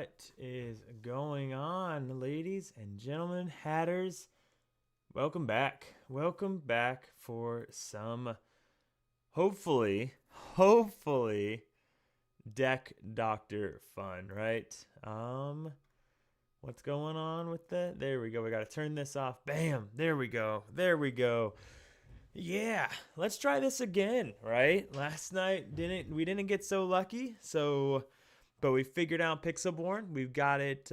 What is going on, ladies and gentlemen, hatters? Welcome back. Welcome back for some, hopefully, deck doctor fun, right? What's going on with that? There we go. We got to turn this off. Bam. There we go. There we go. Yeah, let's try this again, right? Last night we didn't get so lucky, but we figured out Pixelborn. We've got it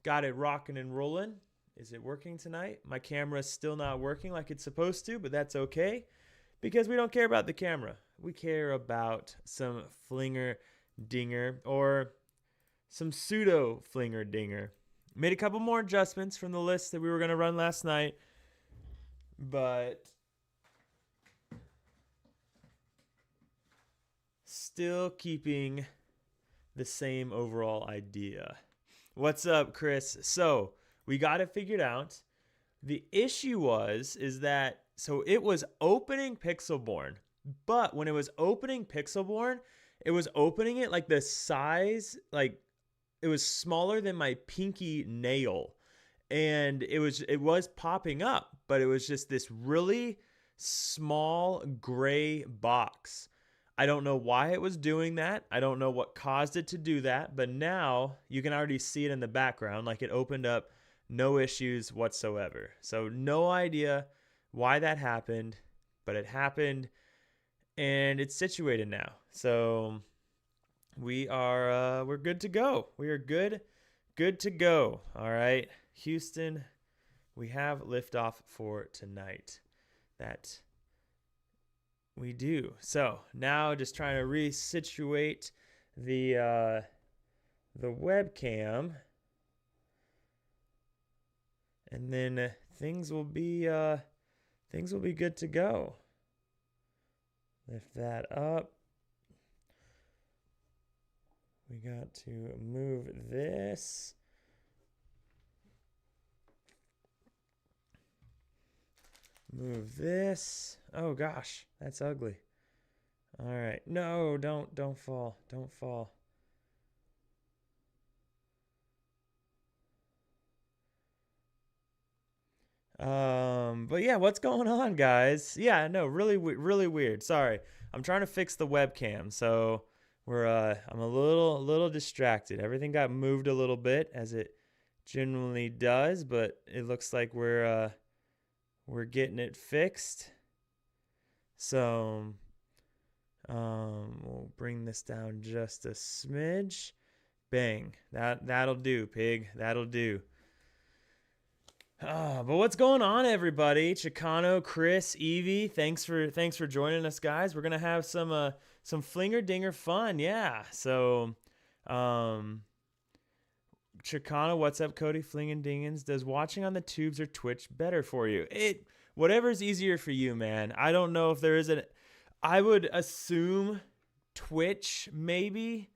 rocking and rolling. Is it working tonight? My camera's still not working like it's supposed to, but that's okay because we don't care about the camera. We care about some flinger dinger or some pseudo flinger dinger. Made a couple more adjustments from the list that we were going to run last night, but still keeping the same overall idea. What's up, Chris? So we got it figured out. The issue is that so it was opening Pixelborn, but when it was opening Pixelborn, it was opening it like the size, like it was smaller than my pinky nail, and it was popping up, but it was just this really small gray box. I don't know why it was doing that. I don't know what caused it to do that, but now you can already see it in the background. Like it opened up, no issues whatsoever. So no idea why that happened, but it happened and it's situated now. So we're good to go. We are good to go. All right, Houston, we have liftoff for tonight. That we do. So now just trying to resituate the webcam, and then things will be good to go. Lift that up. We got to move this. Move this. Oh gosh, that's ugly. All right. No, don't fall. Don't fall. But yeah, what's going on, guys? Yeah, no, really weird. Sorry. I'm trying to fix the webcam. So, I'm a little distracted. Everything got moved a little bit as it generally does, but it looks like we're getting it fixed. So we'll bring this down just a smidge. Bang. That'll do, pig. That'll do. But what's going on, everybody? Chicano, Chris, Evie, thanks for joining us, guys. We're gonna have some flinger dinger fun, yeah. So Chicano, what's up, Cody? Flinging Dingens. Does watching on the tubes or Twitch better for you? Whatever's easier for you, man. I don't know if there is I would assume Twitch, maybe.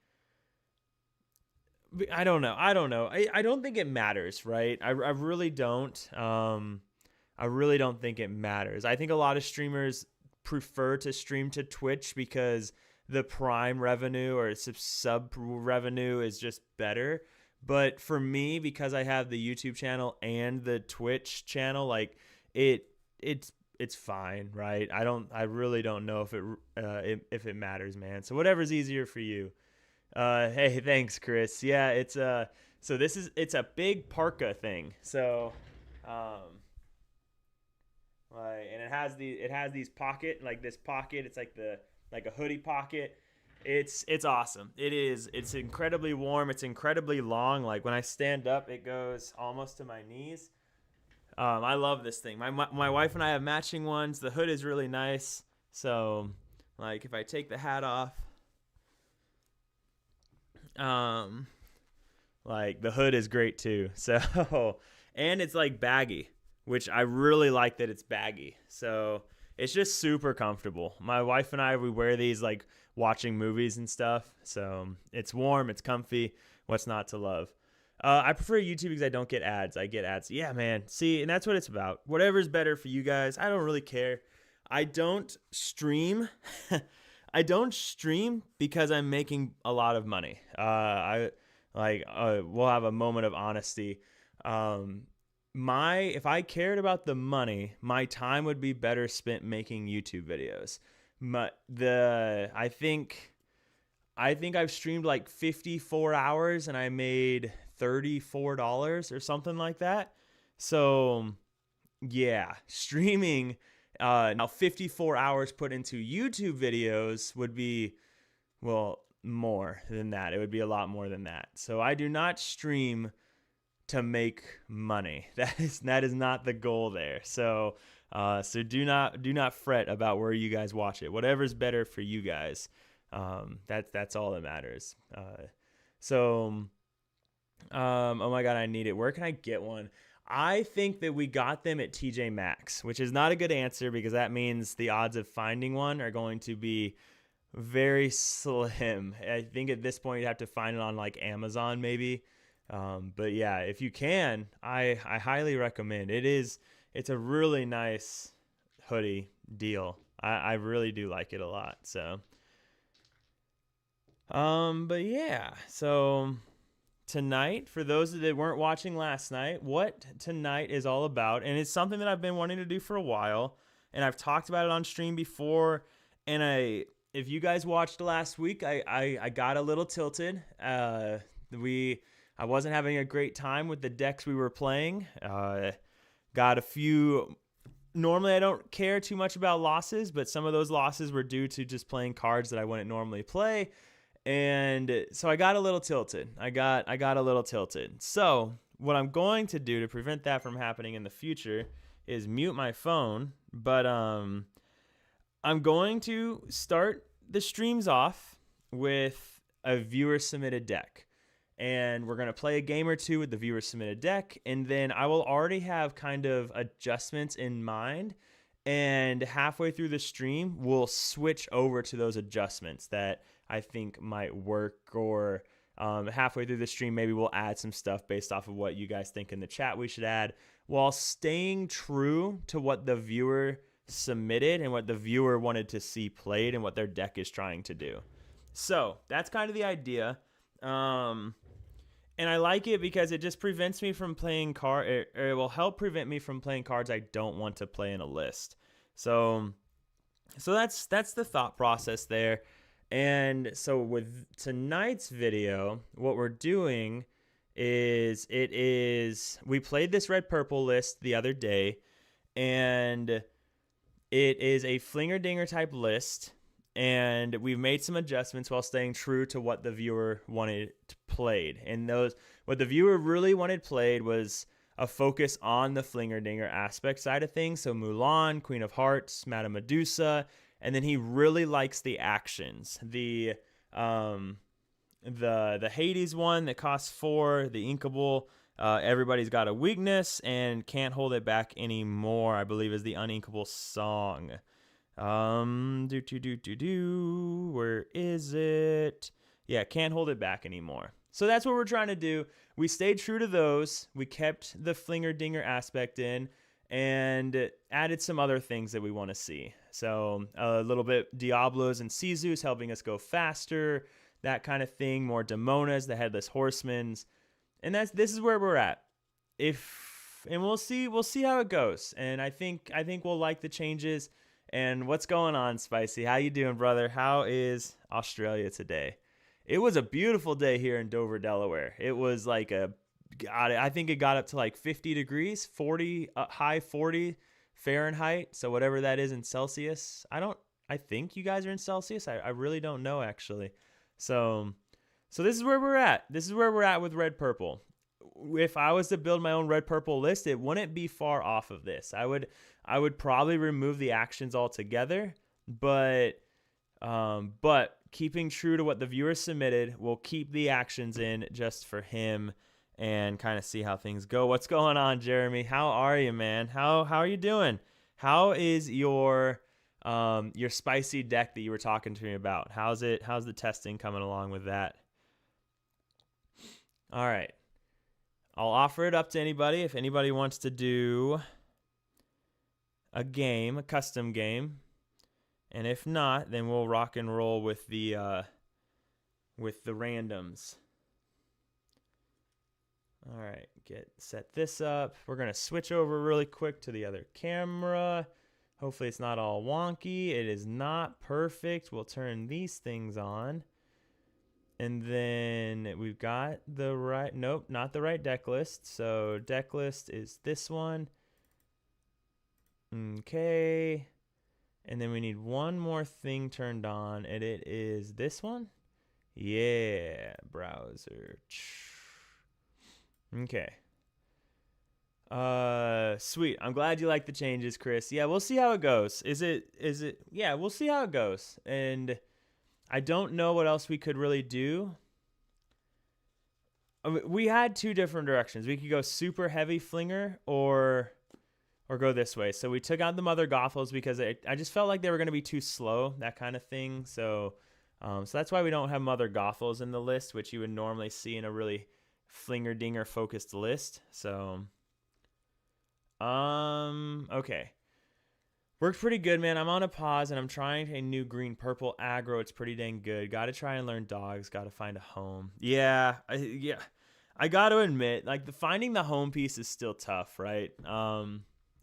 I don't know. I don't think it matters, right? I really don't. I really don't think it matters. I think a lot of streamers prefer to stream to Twitch because the Prime revenue or sub revenue is just better. But for me, because I have the YouTube channel and the Twitch channel, like it's fine, right? I really don't know if it matters, man. So whatever's easier for you. Hey, thanks, Chris. Yeah, it's a big parka thing. So, and it has these pocket, like this pocket. It's like a hoodie pocket. It's awesome. It's incredibly warm. It's incredibly long. Like when I stand up, it goes almost to my knees. I love this thing. My wife and I have matching ones. The hood is really nice. So, like if I take the hat off, like the hood is great too. So, and it's like baggy, which I really like that it's baggy. So it's just super comfortable. My wife and I, we wear these like watching movies and stuff. So it's warm, it's comfy. What's not to love? I prefer YouTube because I don't get ads. I get ads. Yeah, man. See, and that's what it's about. Whatever's better for you guys. I don't really care. I don't stream. I don't stream because I'm making a lot of money. Like, we'll have a moment of honesty. If I cared about the money, my time would be better spent making YouTube videos. I think I've streamed like 54 hours and I made $34 or something like that. So yeah, streaming, now 54 hours put into YouTube videos would be, well, more than that. It would be a lot more than that. So I do not stream to make money. That is not the goal there. So do not fret about where you guys watch it. Whatever's better for you guys. That's all that matters. Oh my God, I need it. Where can I get one? I think that we got them at TJ Maxx, which is not a good answer because that means the odds of finding one are going to be very slim. I think at this point you'd have to find it on like Amazon maybe. But yeah, if you can, I highly recommend. It's a really nice hoodie deal. I really do like it a lot. So, but yeah, so tonight, for those that weren't watching last night, what tonight is all about, and it's something that I've been wanting to do for a while, and I've talked about it on stream before, and if you guys watched last week, I got a little tilted. I wasn't having a great time with the decks we were playing. Got a few. Normally, I don't care too much about losses, but some of those losses were due to just playing cards that I wouldn't normally play. And so I got a little tilted. I got a little tilted. So what I'm going to do to prevent that from happening in the future is mute my phone. But I'm going to start the streams off with a viewer submitted deck. And we're going to play a game or two with the viewer submitted deck. And then I will already have kind of adjustments in mind. And halfway through the stream, we'll switch over to those adjustments that I think might work. Or halfway through the stream, maybe we'll add some stuff based off of what you guys think in the chat we should add, while staying true to what the viewer submitted and what the viewer wanted to see played and what their deck is trying to do. So that's kind of the idea. And I like it because it just prevents me from playing it will help prevent me from playing cards I don't want to play in a list. So that's the thought process there. And so with tonight's video, what we're doing is we played this red purple list the other day, and it is a Flinger Dinger type list. And we've made some adjustments while staying true to what the viewer wanted played. And what the viewer really wanted played was a focus on the Flinger Dinger aspect side of things. So Mulan, Queen of Hearts, Madame Medusa, and then he really likes the actions. The Hades one that costs 4, the Inkable, Everybody's Got a Weakness, and Can't Hold It Back Anymore, I believe is the Uninkable song. Where is it? Yeah, Can't Hold It Back Anymore. So that's what we're trying to do. We stayed true to those. We kept the Flinger Dinger aspect in and added some other things that we want to see. So a little bit Diablos and Sizus helping us go faster, that kind of thing. More Demonas, the Headless Horsemans. And this is where we're at. And we'll see how it goes. And I think we'll like the changes. And what's going on, Spicy? How you doing, brother? How is Australia today? It was a beautiful day here in Dover, Delaware. It was like I think it got up to like 50 degrees, 40, high 40 Fahrenheit. So whatever that is in Celsius. I think you guys are in Celsius. I really don't know, actually. So this is where we're at. This is where we're at with red purple. If I was to build my own red purple list, it wouldn't be far off of this. I would probably remove the actions altogether, but keeping true to what the viewer submitted, we'll keep the actions in just for him and kind of see how things go. What's going on, Jeremy? How are you, man? How are you doing? How is your spicy deck that you were talking to me about? How's the testing coming along with that? All right. I'll offer it up to anybody if anybody wants to do a custom game. And if not, then we'll rock and roll with the randoms. All right, set this up. We're going to switch over really quick to the other camera. Hopefully it's not all wonky. It is not perfect. We'll turn these things on. And then we've got the right, nope, not the right deck list. So deck list is this one. Okay. And then we need one more thing turned on, and it is this one. Yeah, browser. Okay. Sweet. I'm glad you like the changes, Chris. Yeah, we'll see how it goes. Yeah, we'll see how it goes. And I don't know what else we could really do. I mean, we had two different directions. We could go super heavy Flinger or go this way. So we took out the Mother Gothels because I just felt like they were going to be too slow, that kind of thing. So that's why we don't have Mother Gothels in the list, which you would normally see in a really Flinger Dinger focused list. So, okay. Worked pretty good, man. I'm on a pause and I'm trying a new green purple aggro. It's pretty dang good. Got to try and learn dogs. Got to find a home. Yeah. I got to admit, like finding the home piece is still tough, right?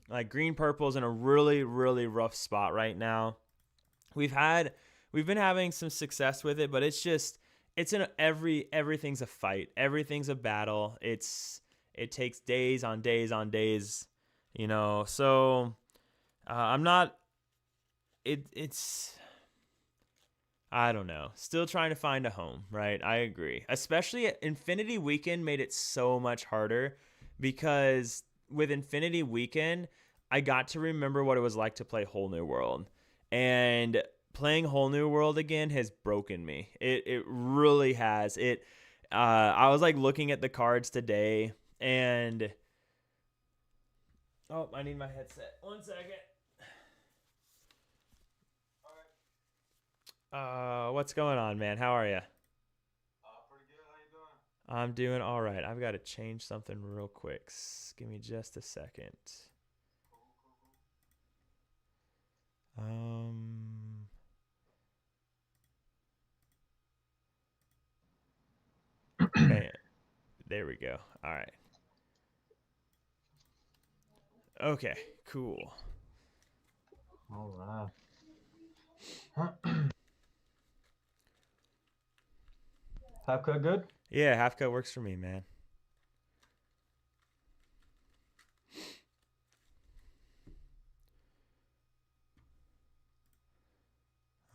Like green purple's in a really, really rough spot right now. We've been having some success with it, but everything's a fight. Everything's a battle. It takes days on days on days, you know. So I don't know. Still trying to find a home, right? I agree. Especially Infinity Weekend made it so much harder because with Infinity Weekend, I got to remember what it was like to play Whole New World. And playing Whole New World again has broken me. It really has. I was like looking at the cards today and oh, I need my headset. 1 second. What's going on, man? How are you? Pretty good. How you doing? I'm doing all right. I've got to change something real quick. Give me just a second. Man, there we go. All right. Okay, cool. All right. Half cut good? Yeah, half cut works for me, man.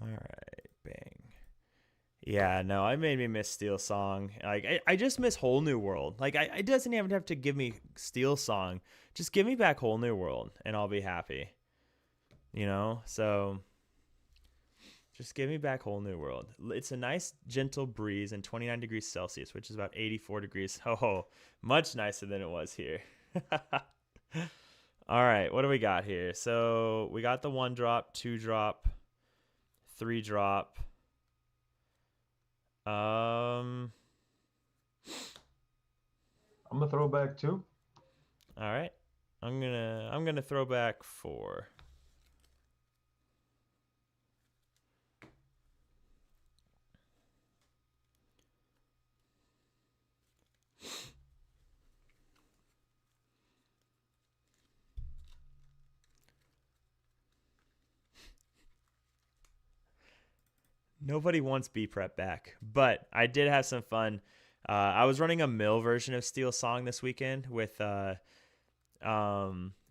All right, bang. Yeah, no, it made me miss Steel Song. Like, I just miss Whole New World. Like, it doesn't even have to give me Steel Song. Just give me back Whole New World, and I'll be happy. You know? So, just give me back Whole New World. It's a nice, gentle breeze and 29 degrees Celsius, which is about 84 degrees. Oh, much nicer than it was here. All right, what do we got here? So, we got the 1 drop, 2 drop, 3 drop. I'm gonna throw back 2. All right. I'm gonna throw back 4. Nobody wants B prep back, but I did have some fun. I was running a mill version of Steel Song this weekend with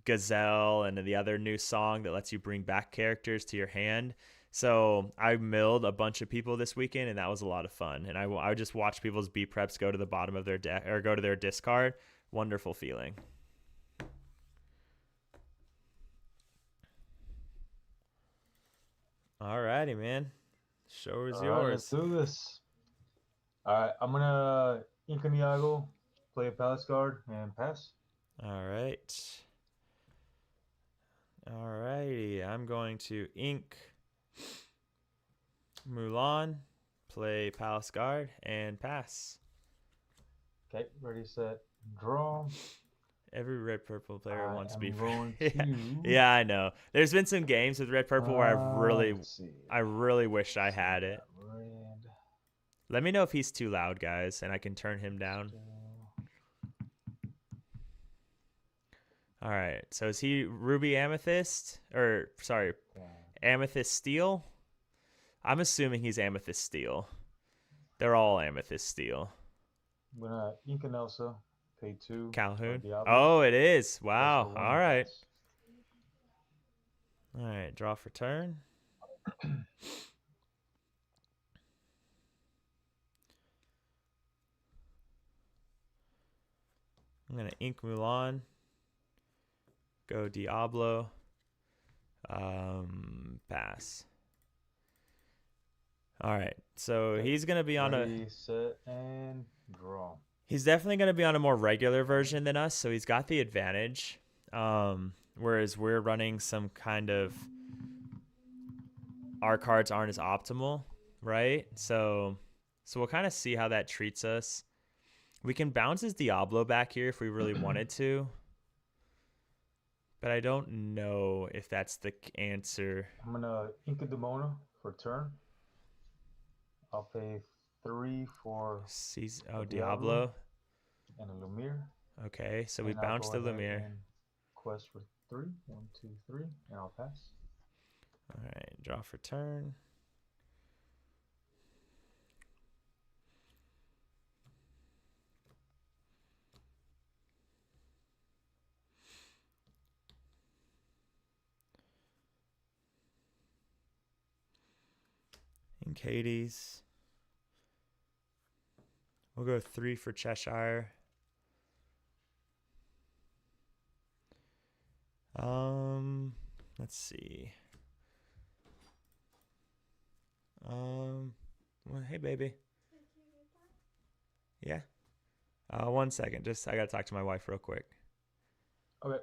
Gazelle and the other new song that lets you bring back characters to your hand. So I milled a bunch of people this weekend, and that was a lot of fun. And I just watched people's B preps go to the bottom of their deck or go to their discard. Wonderful feeling. All righty, man. Show is All yours. right, let's do this. All right, I'm gonna Incaniago, play a Palace card, and pass. All right. All righty. I'm going to ink Mulan, play Palace Guard, and pass. Okay, ready, set, draw. Every red purple player wants to be going yeah, I know. There's been some games with red purple where I really wish I had it. Red. Let me know if he's too loud, guys, and I can turn him down. All right. So is he ruby amethyst or sorry, Okay. amethyst steel? I'm assuming he's amethyst steel. They're all amethyst steel. I'm gonna ink an Elsa, pay 2 for Calhoun. Diablo, Oh, it is. quest for Wow. 1 All and right. pass. All right. Draw for turn. I'm gonna ink Mulan. Go Diablo. Pass. All right. So Okay. he's gonna be on a. Ready, set, and draw. He's definitely gonna be on a more regular version than us, so he's got the advantage. Whereas we're running some kind of. Our cards aren't as optimal, right? So we'll kind of see how that treats us. We can bounce his Diablo back here if we really wanted to. But I don't know if that's the answer. I'm gonna ink a Demona for turn. I'll pay 3 for a Diablo Diablo. and a Lumiere. Okay, so we And I'll bounce go the ahead Lumiere. and quest for 3. 1, 2, 3, and I'll pass. All right, draw for turn. And Katie's. We'll go 3 for Cheshire. Let's see. Well, hey, baby. Yeah. 1 second. Just I gotta talk to my wife real quick. Okay.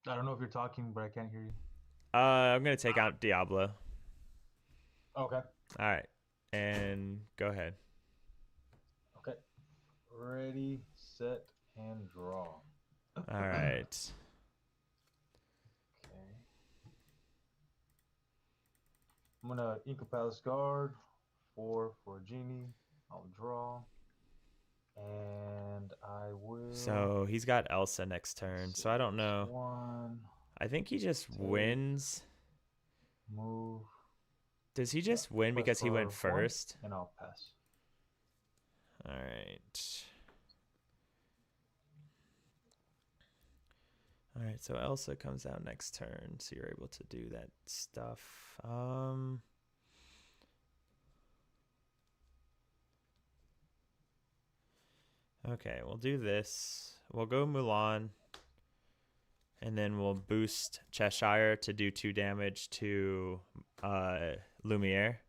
I don't know if you're talking, but I can't hear you. I'm gonna take out Diablo. Okay. All right, and go ahead. Okay. Ready, set, and draw. All right. Okay. I'm gonna ink a Palace Guard, 4 for a Genie. I'll draw. And I will. So he's got Elsa next turn. So I don't know. 1. I think he just Take. wins. Move. Does he just win Quest because he went for 1, first? and I'll pass. All right. All right, so Elsa comes out next turn, so you're able to do that stuff. Okay, we'll do this. We'll go Mulan, and then we'll boost Cheshire to do 2 damage to Lumiere.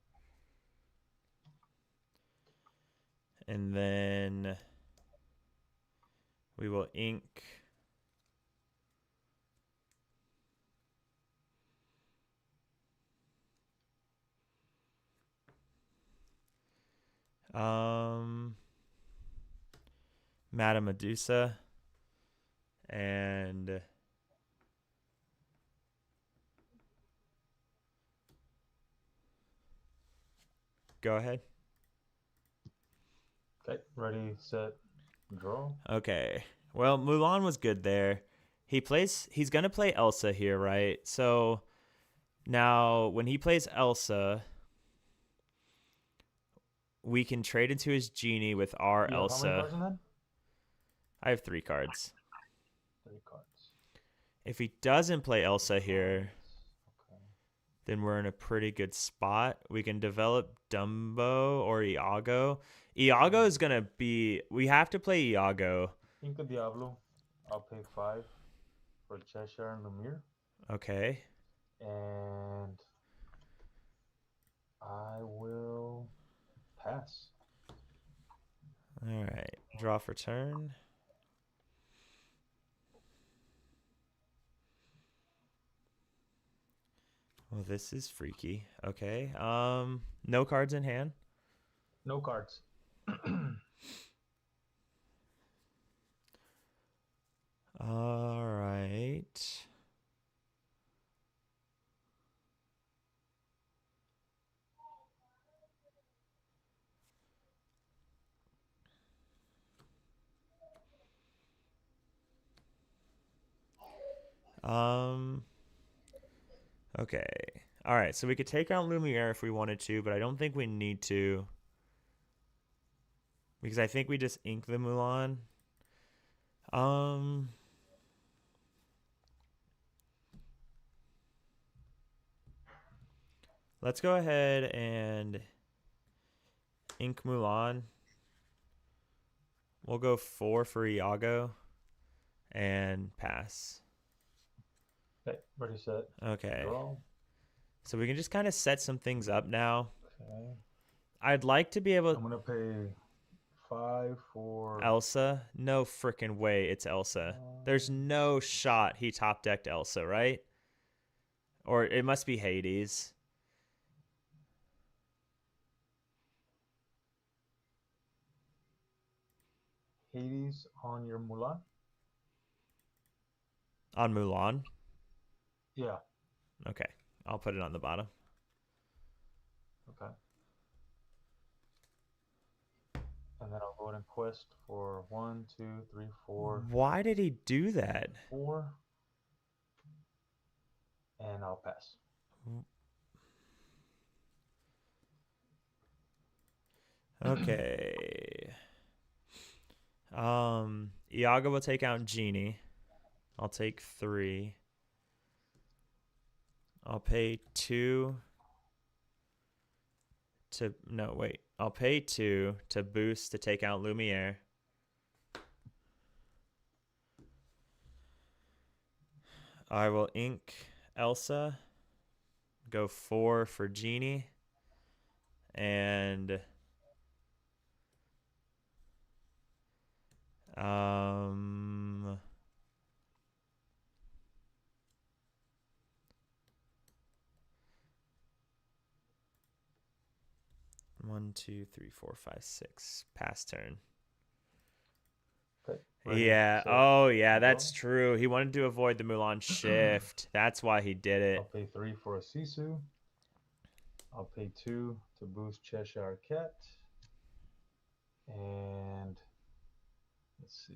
And then we will ink Madame Medusa and Go ahead. Okay, ready, set, draw. Okay. Well, Mulan was good there. He's going to play Elsa here, right? So now when he plays Elsa, we can trade into his genie with our You have how many Elsa. cards in that? I have 3 cards. 3 cards. If he doesn't play Elsa here, Okay. then we're in a pretty good spot. We can develop Dumbo or Iago. Iago is going to be... We have to play Iago. Inca Diablo. I'll pay 5 for Cheshire and Lumiere. Okay. And I will pass. All right. Draw for turn. Well, this is freaky. Okay. No cards in hand. No cards. All right. Okay. All right. So we could take out Lumiere if we wanted to, but I don't think we need to. Because I think we just ink the Mulan. Let's go ahead and ink Mulan. We'll go 4 for Iago and pass. Okay, ready, set. Okay. Draw. So we can just kind of set some things up now. Okay. I'd like to be able... I'm going to pay 5 for... Elsa? No freaking way it's Elsa. There's no shot he top decked Elsa, right? Or it must be Hades. Hades on your Mulan? On Mulan? Yeah. Okay. I'll put it on the bottom. Okay. And then I'll go ahead and quest for 1, 2, 3, 4. Why did he do that? 4. And I'll pass. Okay. Iago will take out Genie. I'll take 3. I'll pay 2 to... No, wait. I'll pay 2 to boost to take out Lumiere. I will ink Elsa. Go 4 for Genie. And... 1, 2, 3, 4, 5, 6. Pass turn. Okay. Ready, Yeah. set, Oh, yeah. draw. That's true. He wanted to avoid the Mulan shift. That's why he did it. I'll pay 3 for a Sisu. I'll pay 2 to boost Cheshire Cat. And let's see.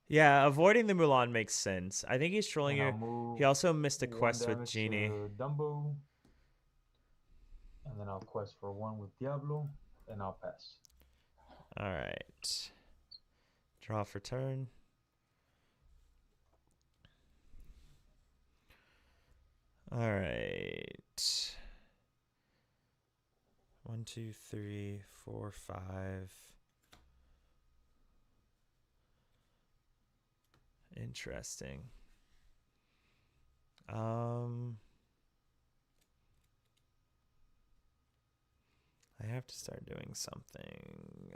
Yeah, avoiding the Mulan makes sense. I think he's trolling you. He also missed a quest with Genie. Dumbo. And then I'll quest for 1 with Diablo. And I'll pass. All right. Draw for turn. All right. 1, 2, 3, 4, 5. Interesting. I have to start doing something.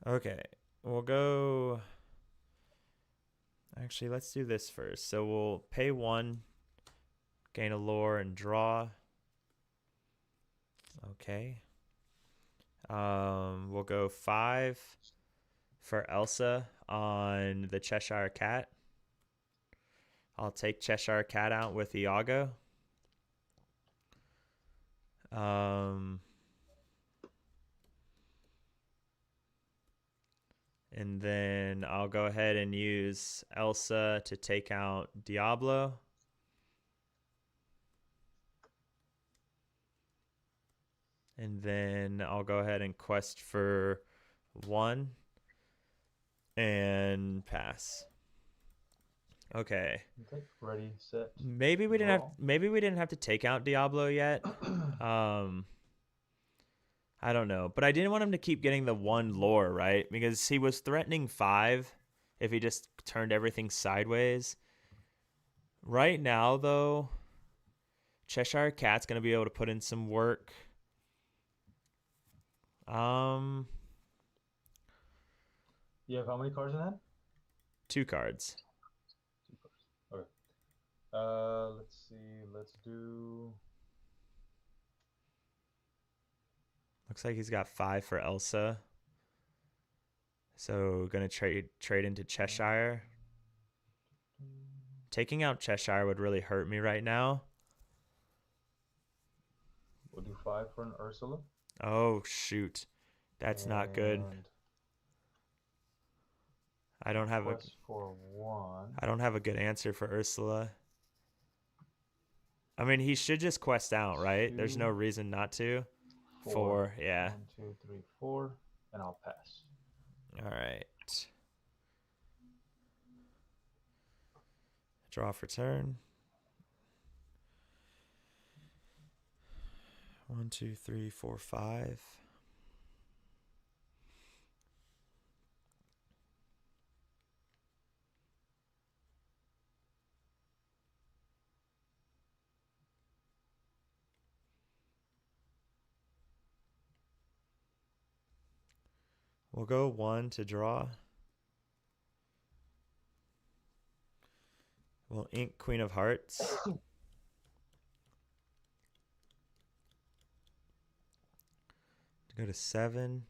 Okay, we'll go... Actually, let's do this first. So we'll pay 1, Gain a lore and draw. Okay. We'll go 5 for Elsa on the Cheshire Cat. I'll take Cheshire Cat out with Iago. And then I'll go ahead and use Elsa to take out Diablo. And then I'll go ahead and quest for 1 and pass. Okay. Okay. Ready, set. Maybe we didn't have to take out Diablo yet. I don't know, but I didn't want him to keep getting the 1 lore, right? Because he was threatening 5 if he just turned everything sideways. Right now, though, Cheshire Cat's going to be able to put in some work. You have how many cards in hand? 2 cards. 2 cards. Okay. Let's see. Let's do. Looks like he's got 5 for Elsa. So gonna trade into Cheshire. Taking out Cheshire would really hurt me right now. We'll do 5 for an Ursula. Oh shoot, that's not good. I don't have for 1. I don't have a good answer for Ursula. I mean, he should just quest out, right? 2, There's no reason not to. 4, yeah. 1, 2, 3, 4, and I'll pass. All right. Draw for turn. 1, 2, 3, 4, 5. We'll go 1 to draw. We'll ink Queen of Hearts. To go to 7.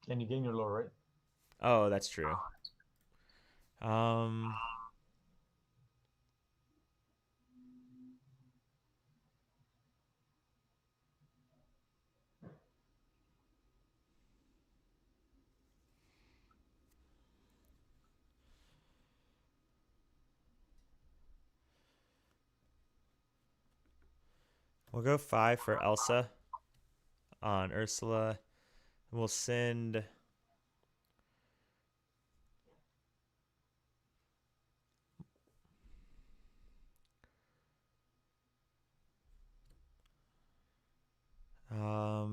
And you gain your lore, right? Oh, that's true. We'll go 5 for Elsa on Ursula. We'll send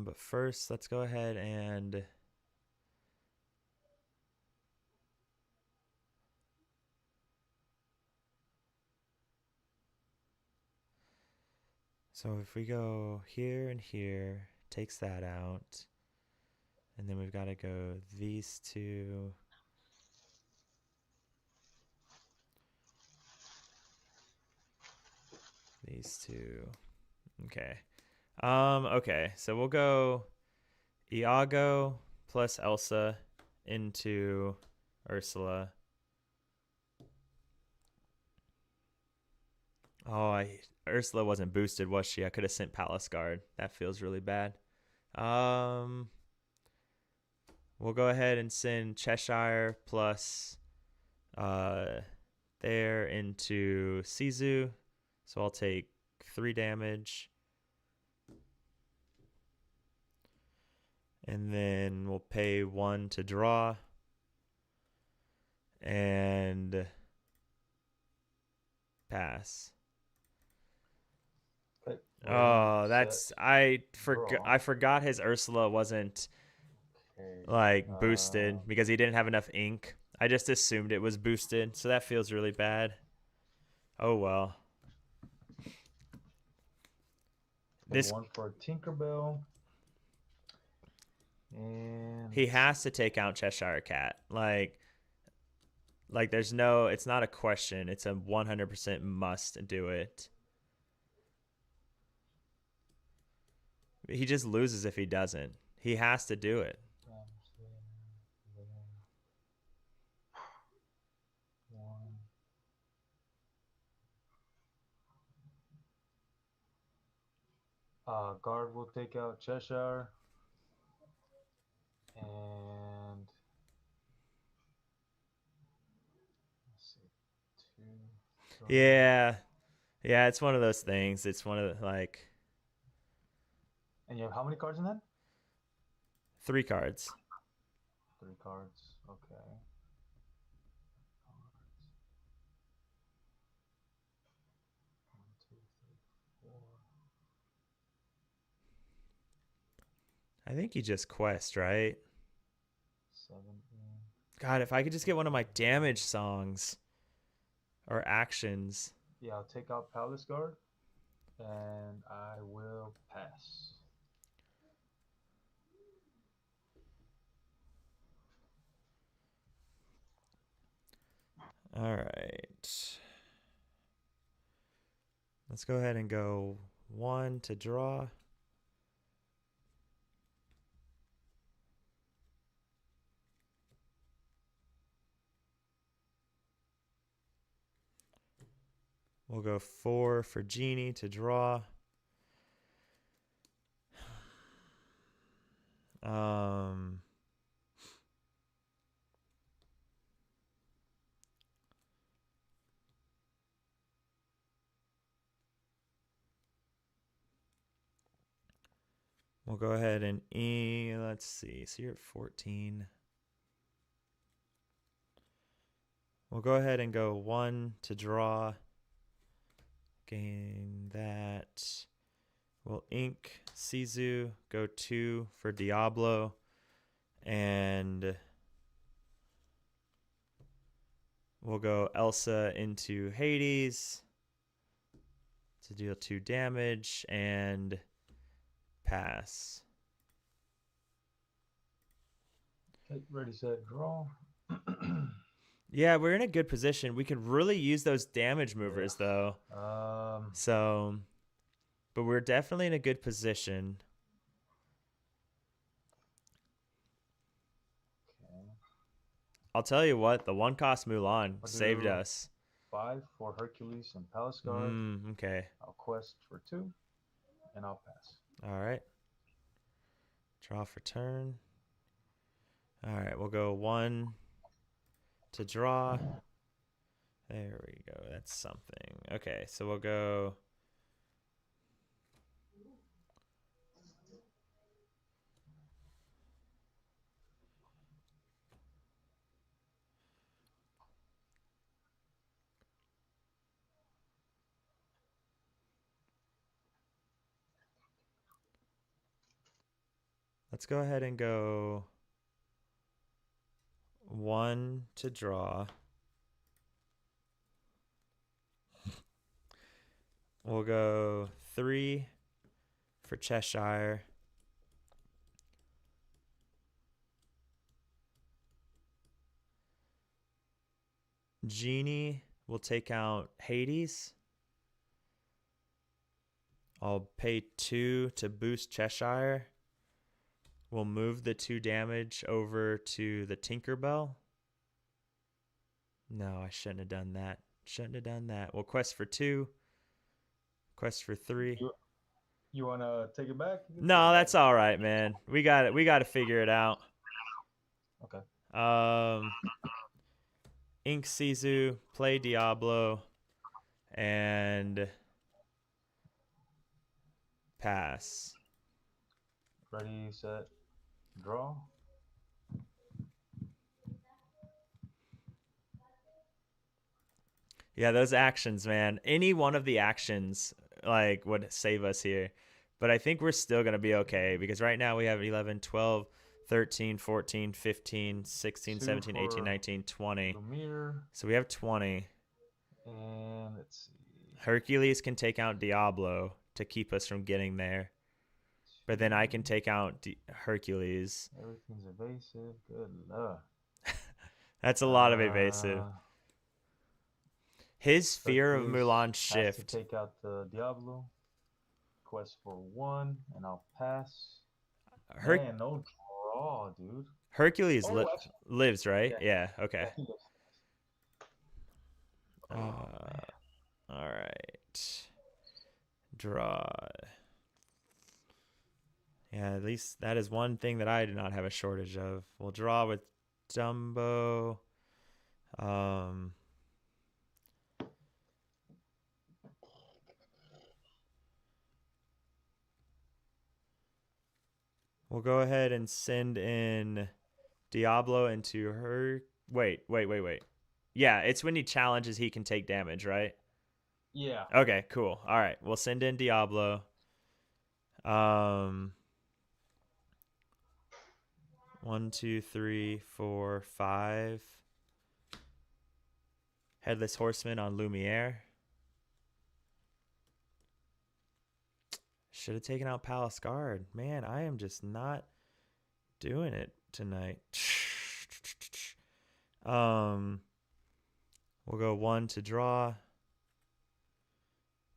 but first let's go ahead and so if we go here and here, takes that out. And then we've got to go these 2. These 2. Okay. Okay, so we'll go Iago plus Elsa into Ursula. Oh, Ursula wasn't boosted, was she? I could have sent Palace Guard. That feels really bad. We'll go ahead and send Cheshire plus there into Sizu. So I'll take 3 damage. And then we'll pay 1 to draw. And pass. Okay. Oh, that's I forgot his Ursula wasn't boosted because he didn't have enough ink. I just assumed it was boosted, so that feels really bad. Oh well. This 1 for Tinkerbell. And he has to take out Cheshire Cat. Like Like, there's no, it's not a question. It's a 100% must do it. He just loses if he doesn't. He has to do it. Guard will take out Cheshire. And let's see, two. Yeah. Yeah, it's one of those things. It's one of the, like. And you have how many cards in that? 3 cards. 3 cards. Okay. One, two, three, four. I think you just quest, right? 7. God, if I could just get one of my damage songs or actions. Yeah, I'll take out Palace Guard, and I will pass. All right. Let's go ahead and go 1 to draw. We'll go 4 for Genie to draw. We'll go ahead and let's see. So you're at 14. We'll go ahead and go 1 to draw. Gain that. We'll ink Sizu. Go 2 for Diablo. And we'll go Elsa into Hades to deal 2 damage and pass. Okay, ready, set, draw. Yeah, we're in a good position. We could really use those damage movers, though. But we're definitely in a good position. Okay. I'll tell you what, the 1-cost Mulan saved us. 5 for Hercules and Palace Guard. Okay. I'll quest for 2, and I'll pass. All right. Draw for turn. All right, we'll go 1 to draw. There we go. That's something. Okay, so we'll go. Let's go ahead and go 1 to draw. We'll go 3 for Cheshire. Genie will take out Hades. I'll pay 2 to boost Cheshire. We'll move the 2 damage over to the Tinkerbell. No, I shouldn't have done that. Shouldn't have done that. We'll quest for 2. Quest for 3. You want to take it back? No, that's all right, man. We got it. We got to figure it out. Okay. Ink Sizu, play Diablo, and pass. Ready, set, draw. Yeah, those actions, man. Any one of the actions like would save us here. But I think we're still going to be okay because right now we have 11, 12, 13, 14, 15, 16, 17, 18, 19, 20. Lumiere. So we have 20. And let's see. Hercules can take out Diablo to keep us from getting there. But then I can take out Hercules. Everything's evasive. Good luck. That's a lot of evasive. His fear of Hercules Mulan has to shift. take out the Diablo. Quest for 1, and I'll pass. Man, no draw, dude. Hercules Oh, actually, lives, right? yeah, Yeah, okay. yeah, he lives. Oh, man. All right. Draw. Yeah, at least that is one thing that I do not have a shortage of. We'll draw with Dumbo. We'll go ahead and send in Diablo into her. Wait. Yeah, it's when he challenges, he can take damage, right? Yeah. Okay, cool. All right, we'll send in Diablo. 1, 2, 3, 4, 5. Headless Horseman on Lumiere. Should have taken out Palace Guard. Man, I am just not doing it tonight. We'll go 1 to draw.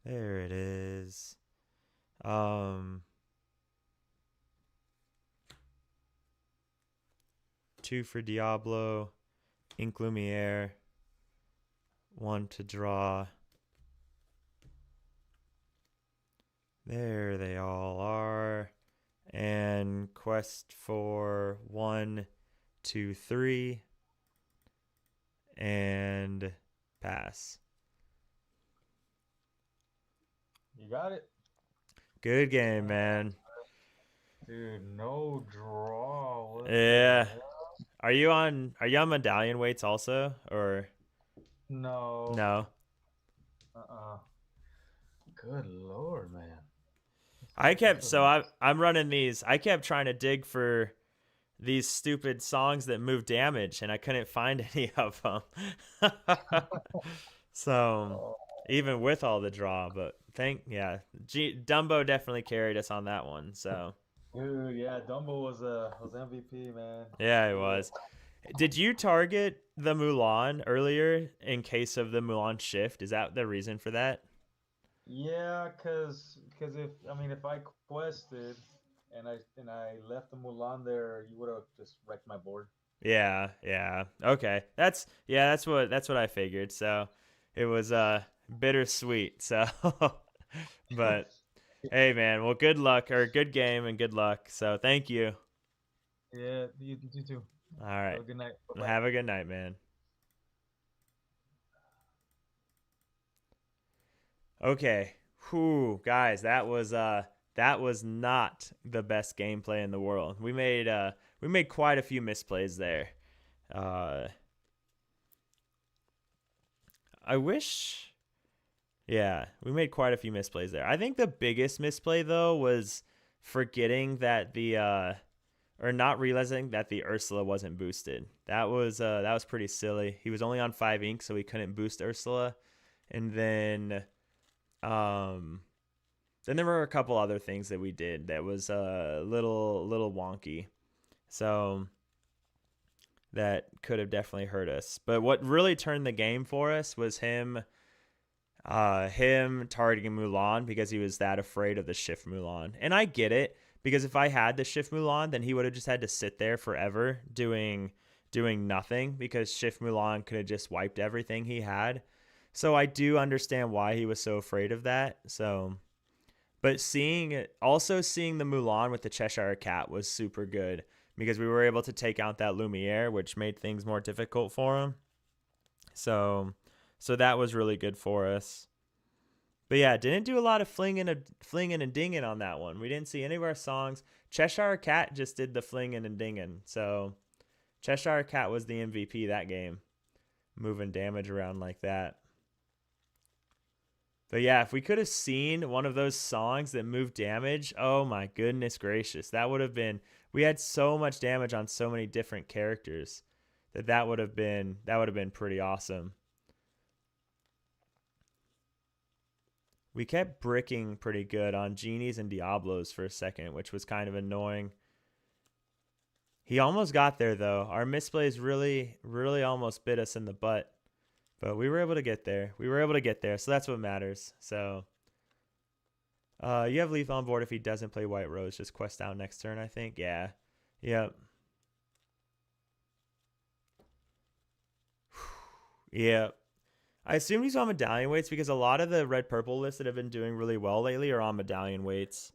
There it is. 2 for Diablo. Ink Lumiere. 1 to draw. There they all are. And quest for 1, 2, 3. And pass. You got it? Good game, man. Dude, no draw. What Yeah. the hell? Are you on medallion weights also, or No. no? Good lord, man. I'm running these. I kept trying to dig for these stupid songs that move damage, and I couldn't find any of them. So Oh, even with all the draw, but Dumbo definitely carried us on that one. So dude, yeah, Dumbo was MVP, man. yeah, it was. Did you target the Mulan earlier in case of the Mulan shift? Is that the reason for that? Yeah, cause if I quested and I left the Mulan there, you would have just wrecked my board. Yeah. Okay. That's what I figured. So it was bittersweet. So but hey man, well good luck or good game and good luck. So thank you. Yeah, you too. All right. Have a good night. Bye bye. Have a good night, man. Okay. Whew, guys, that was not the best gameplay in the world. We made quite a few misplays there. Uh I wish Yeah, we made quite a few misplays there. I think the biggest misplay though was forgetting that or not realizing that the Ursula wasn't boosted. That was pretty silly. He was only on 5 ink, so he couldn't boost Ursula. And then there were a couple other things that we did that was a little wonky. So that could have definitely hurt us. But what really turned the game for us was him targeting Mulan because he was that afraid of the shift Mulan. And I get it, because if I had the shift Mulan, then he would have just had to sit there forever doing nothing, because shift Mulan could have just wiped everything he had. So I do understand why he was so afraid of that. So but seeing the Mulan with the Cheshire Cat was super good, because we were able to take out that Lumiere, which made things more difficult for him. So that was really good for us. But yeah, didn't do a lot of flinging and dinging on that one. We didn't see any of our songs. Cheshire Cat just did the flinging and dinging. So Cheshire Cat was the MVP that game, moving damage around like that. But yeah, if we could have seen one of those songs that moved damage, oh my goodness gracious, that would have been. We had so much damage on so many different characters that would have been pretty awesome. We kept bricking pretty good on Genies and Diablos for a second, which was kind of annoying. He almost got there though. Our misplays really, really almost bit us in the butt, but we were able to get there. So that's what matters. So, you have Leaf on board if he doesn't play White Rose. Just quest down next turn, I think. Yeah. Yep. Yep. I assume he's on medallion weights because a lot of the red purple lists that have been doing really well lately are on medallion weights.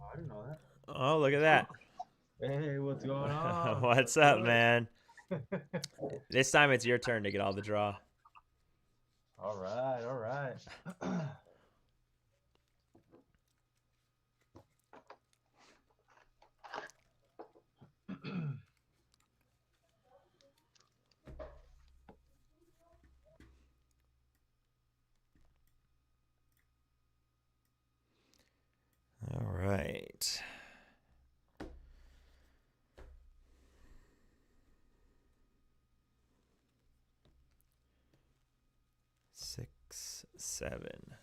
Oh, I didn't know that. Oh, look at that. Hey, what's going on? What's up, man? This time it's your turn to get all the draw. All right, all right. All right. Six, seven.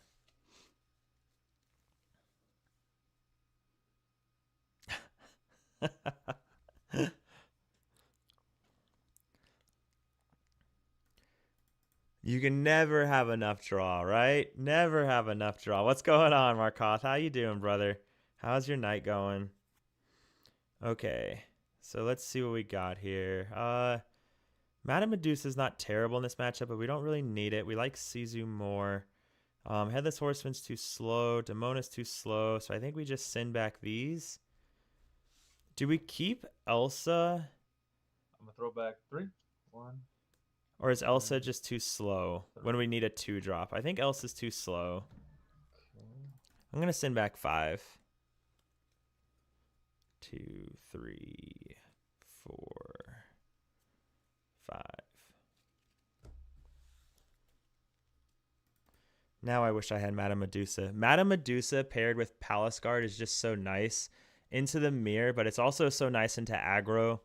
You can never have enough draw, right? Never have enough draw. What's going on, Markoth? How you doing, brother? How's your night going? Okay, so let's see what we got here. Madame Medusa's not terrible in this matchup, but we don't really need it. We like Sizu more. Headless Horseman's too slow. Damona's too slow, so I think we just send back these. Do we keep Elsa? I'm gonna throw back 3, 1. Or is Elsa just too slow when we need a 2-drop? I think Elsa's too slow. Okay. I'm going to send back 5. 2, 3, 4, 5. Now I wish I had Madame Medusa. Madame Medusa paired with Palace Guard is just so nice into the mirror, but it's also so nice into aggro.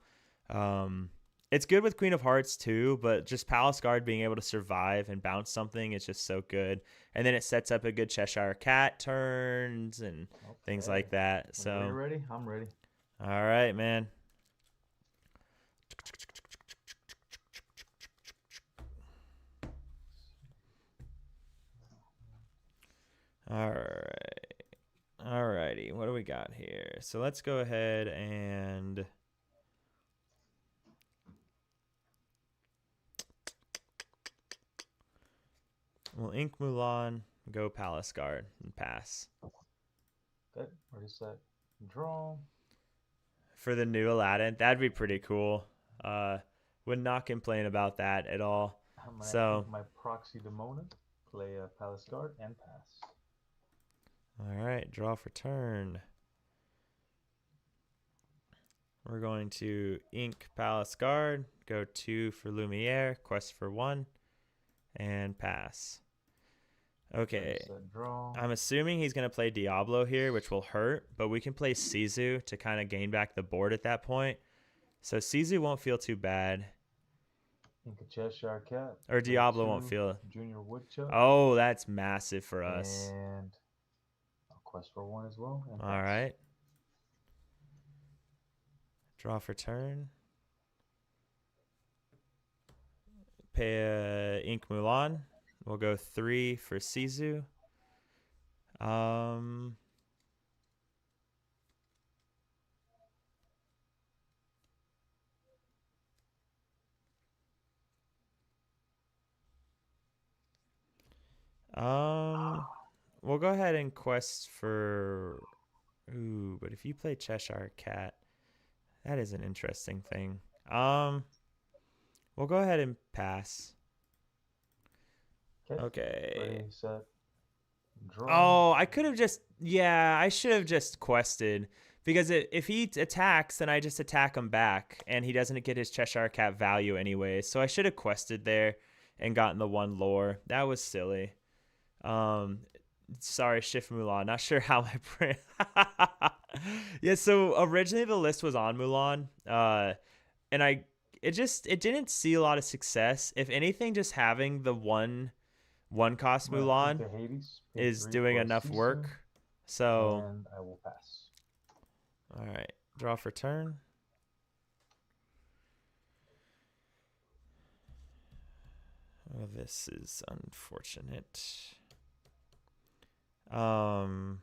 It's good with Queen of Hearts too, but just Palace Guard being able to survive and bounce something is just so good. And then it sets up a good Cheshire Cat turns and things like that. So are you ready? I'm ready. All right, man. All right. All righty. What do we got here? So let's go ahead and we'll ink Mulan, go Palace Guard, and pass. Okay, ready, set, draw. For the new Aladdin, that'd be pretty cool. Would not complain about that at all. So my proxy Demona, play a Palace Guard, and pass. All right, draw for turn. We're going to ink Palace Guard, go 2 for Lumiere, quest for 1, and pass. Okay, I'm assuming he's going to play Diablo here, which will hurt, but we can play Sizu to kind of gain back the board at that point. So Sizu won't feel too bad. Think a Cheshire Cat. Or Diablo won't feel. Junior Woodchuck. Oh, that's massive for us. And I'll quest for 1 as well. All right. Draw for turn. Pay ink Mulan. We'll go 3 for Sizu. We'll go ahead and quest for. Ooh, but if you play Cheshire Cat, that is an interesting thing. We'll go ahead and pass. Okay. Ready, set, draw. Oh, I could have just. Yeah, I should have just quested. Because if he attacks, then I just attack him back. And he doesn't get his Cheshire Cat value anyway. So I should have quested there and gotten the 1 lore. That was silly. Sorry, Shift Mulan. Not sure how my brain. Yeah, so originally the list was on Mulan. And it didn't see a lot of success. If anything, just having the one cost Mulan is doing enough work. So, and I will pass. all right, draw for turn. Oh, this is unfortunate. Um,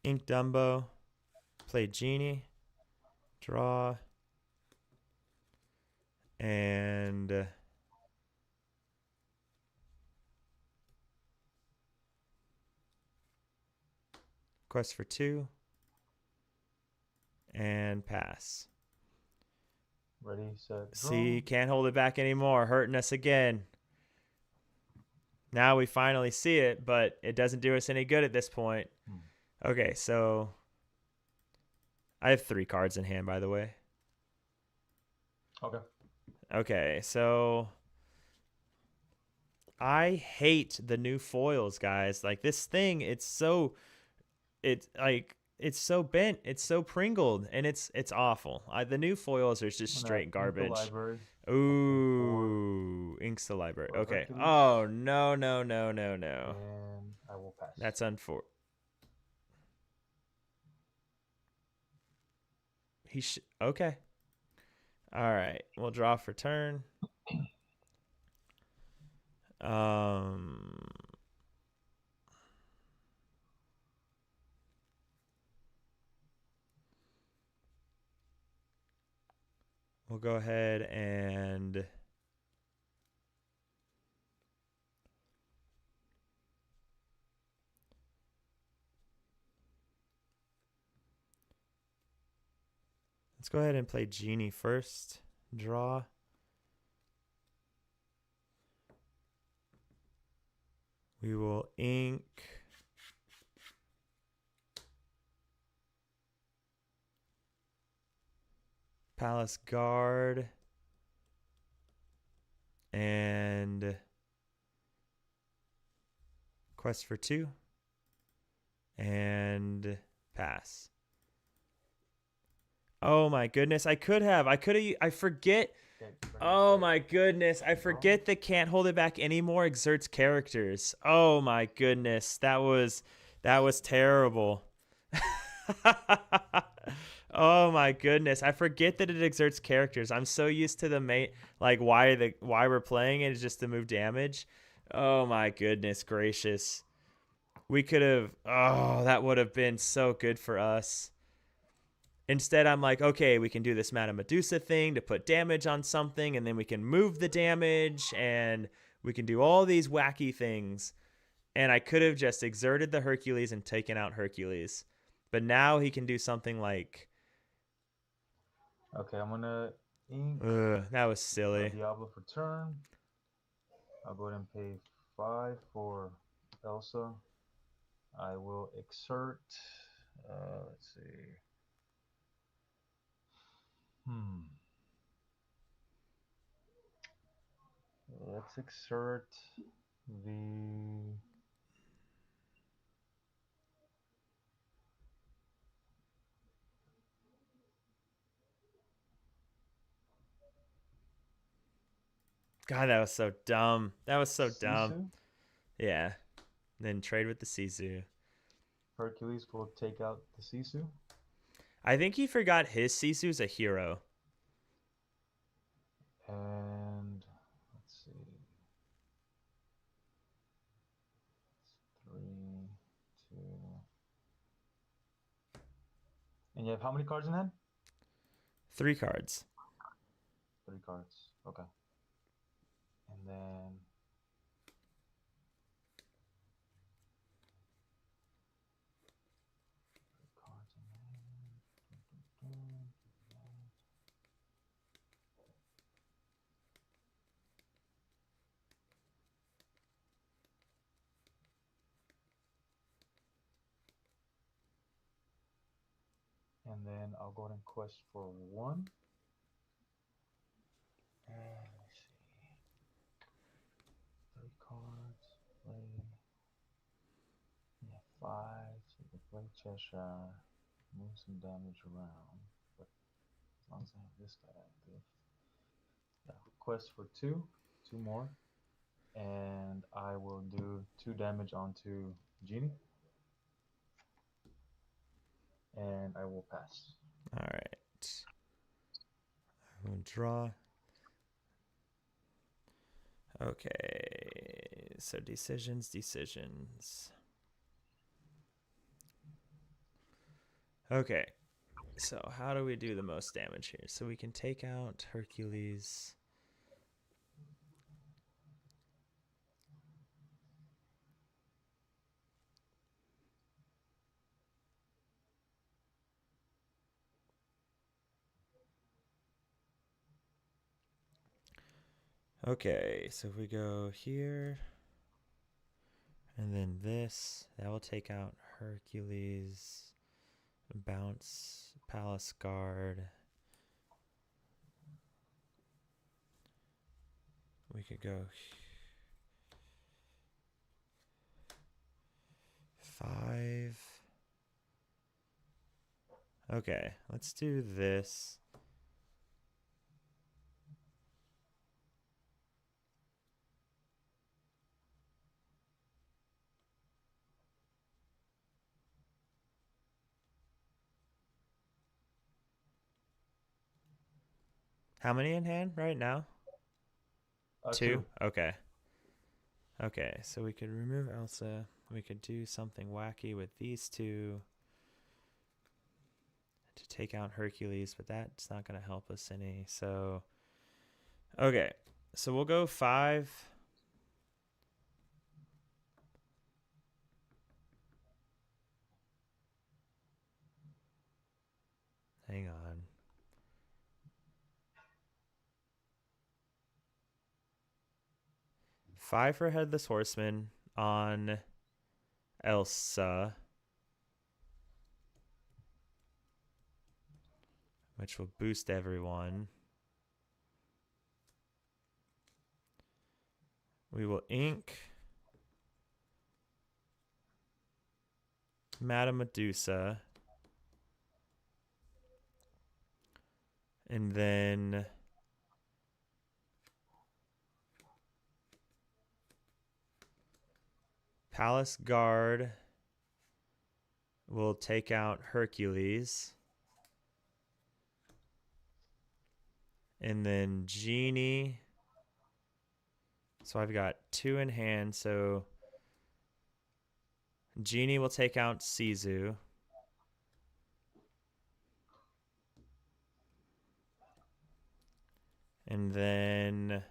Ink Dumbo, play Genie, draw, and quest for 2, and pass. Ready, set, draw. See, can't hold it back anymore, hurting us again. Now we finally see it, but it doesn't do us any good at this point. Okay, so I have 3 cards in hand, by the way. Okay. Okay, so I hate the new foils, guys. Like this thing, it's so bent, it's so pringled, and it's awful. The new foils are just I'm gonna straight ink the garbage. library. Ooh, inks the library. For Okay. Hercules. Oh no no no no no. And I will pass. That's unfortunate. Okay. All right. We'll draw for turn. Um. We'll go ahead and let's go ahead and play Genie first. Draw. We will ink Palace Guard and quest for 2 and pass. Oh my goodness, I forget. Oh my goodness, I forget that can't hold it back anymore exerts characters. Oh my goodness, that was terrible. Oh my goodness, I forget that it exerts characters. I'm so used to the main, like why we're playing it is just to move damage. Oh my goodness gracious. We could have, oh, that would have been so good for us. Instead, I'm like, okay, we can do this Madame Medusa thing to put damage on something, and then we can move the damage, and we can do all these wacky things. And I could have just exerted the Hercules and taken out Hercules. But now he can do something like... Okay, I'm gonna ink that was silly. Diablo for turn. I'll go ahead and pay 5 for Elsa. I will exert. Let's see. Let's exert the. God, that was so dumb. That was so dumb. Sisu. Yeah. Then trade with the Sisu. Hercules will take out the Sisu. I think he forgot his Sisu's a hero. And let's see. 3, 2. And you have how many cards in hand? 3 cards. 3 cards. Okay. And then cards in hand. And then I'll go ahead and quest for 1. And let's see. 3 cards. Play. Yeah, 5. So you can play Cheshire. Move some damage around. But as long as I have this guy active. Yeah, quest for 2. 2 more. and I will do 2 damage onto Genie, and I will pass. All right. I will draw. Okay. So decisions. Okay. So how do we do the most damage here? So we can take out Hercules. Okay, so if we go here and then this, that will take out Hercules, bounce, Palace Guard. We could go 5. Okay, let's do this. How many in hand right now? 2? 2. Okay. Okay, so we could remove Elsa. We could do something wacky with these 2 to take out Hercules, but that's not going to help us any. So, okay. So we'll go 5. Hang on. Five for Headless Horseman on Elsa, which will boost everyone. We will ink Madame Medusa. And then Palace Guard will take out Hercules. And then Genie. So I've got 2 in hand. So Genie will take out Sizu. And then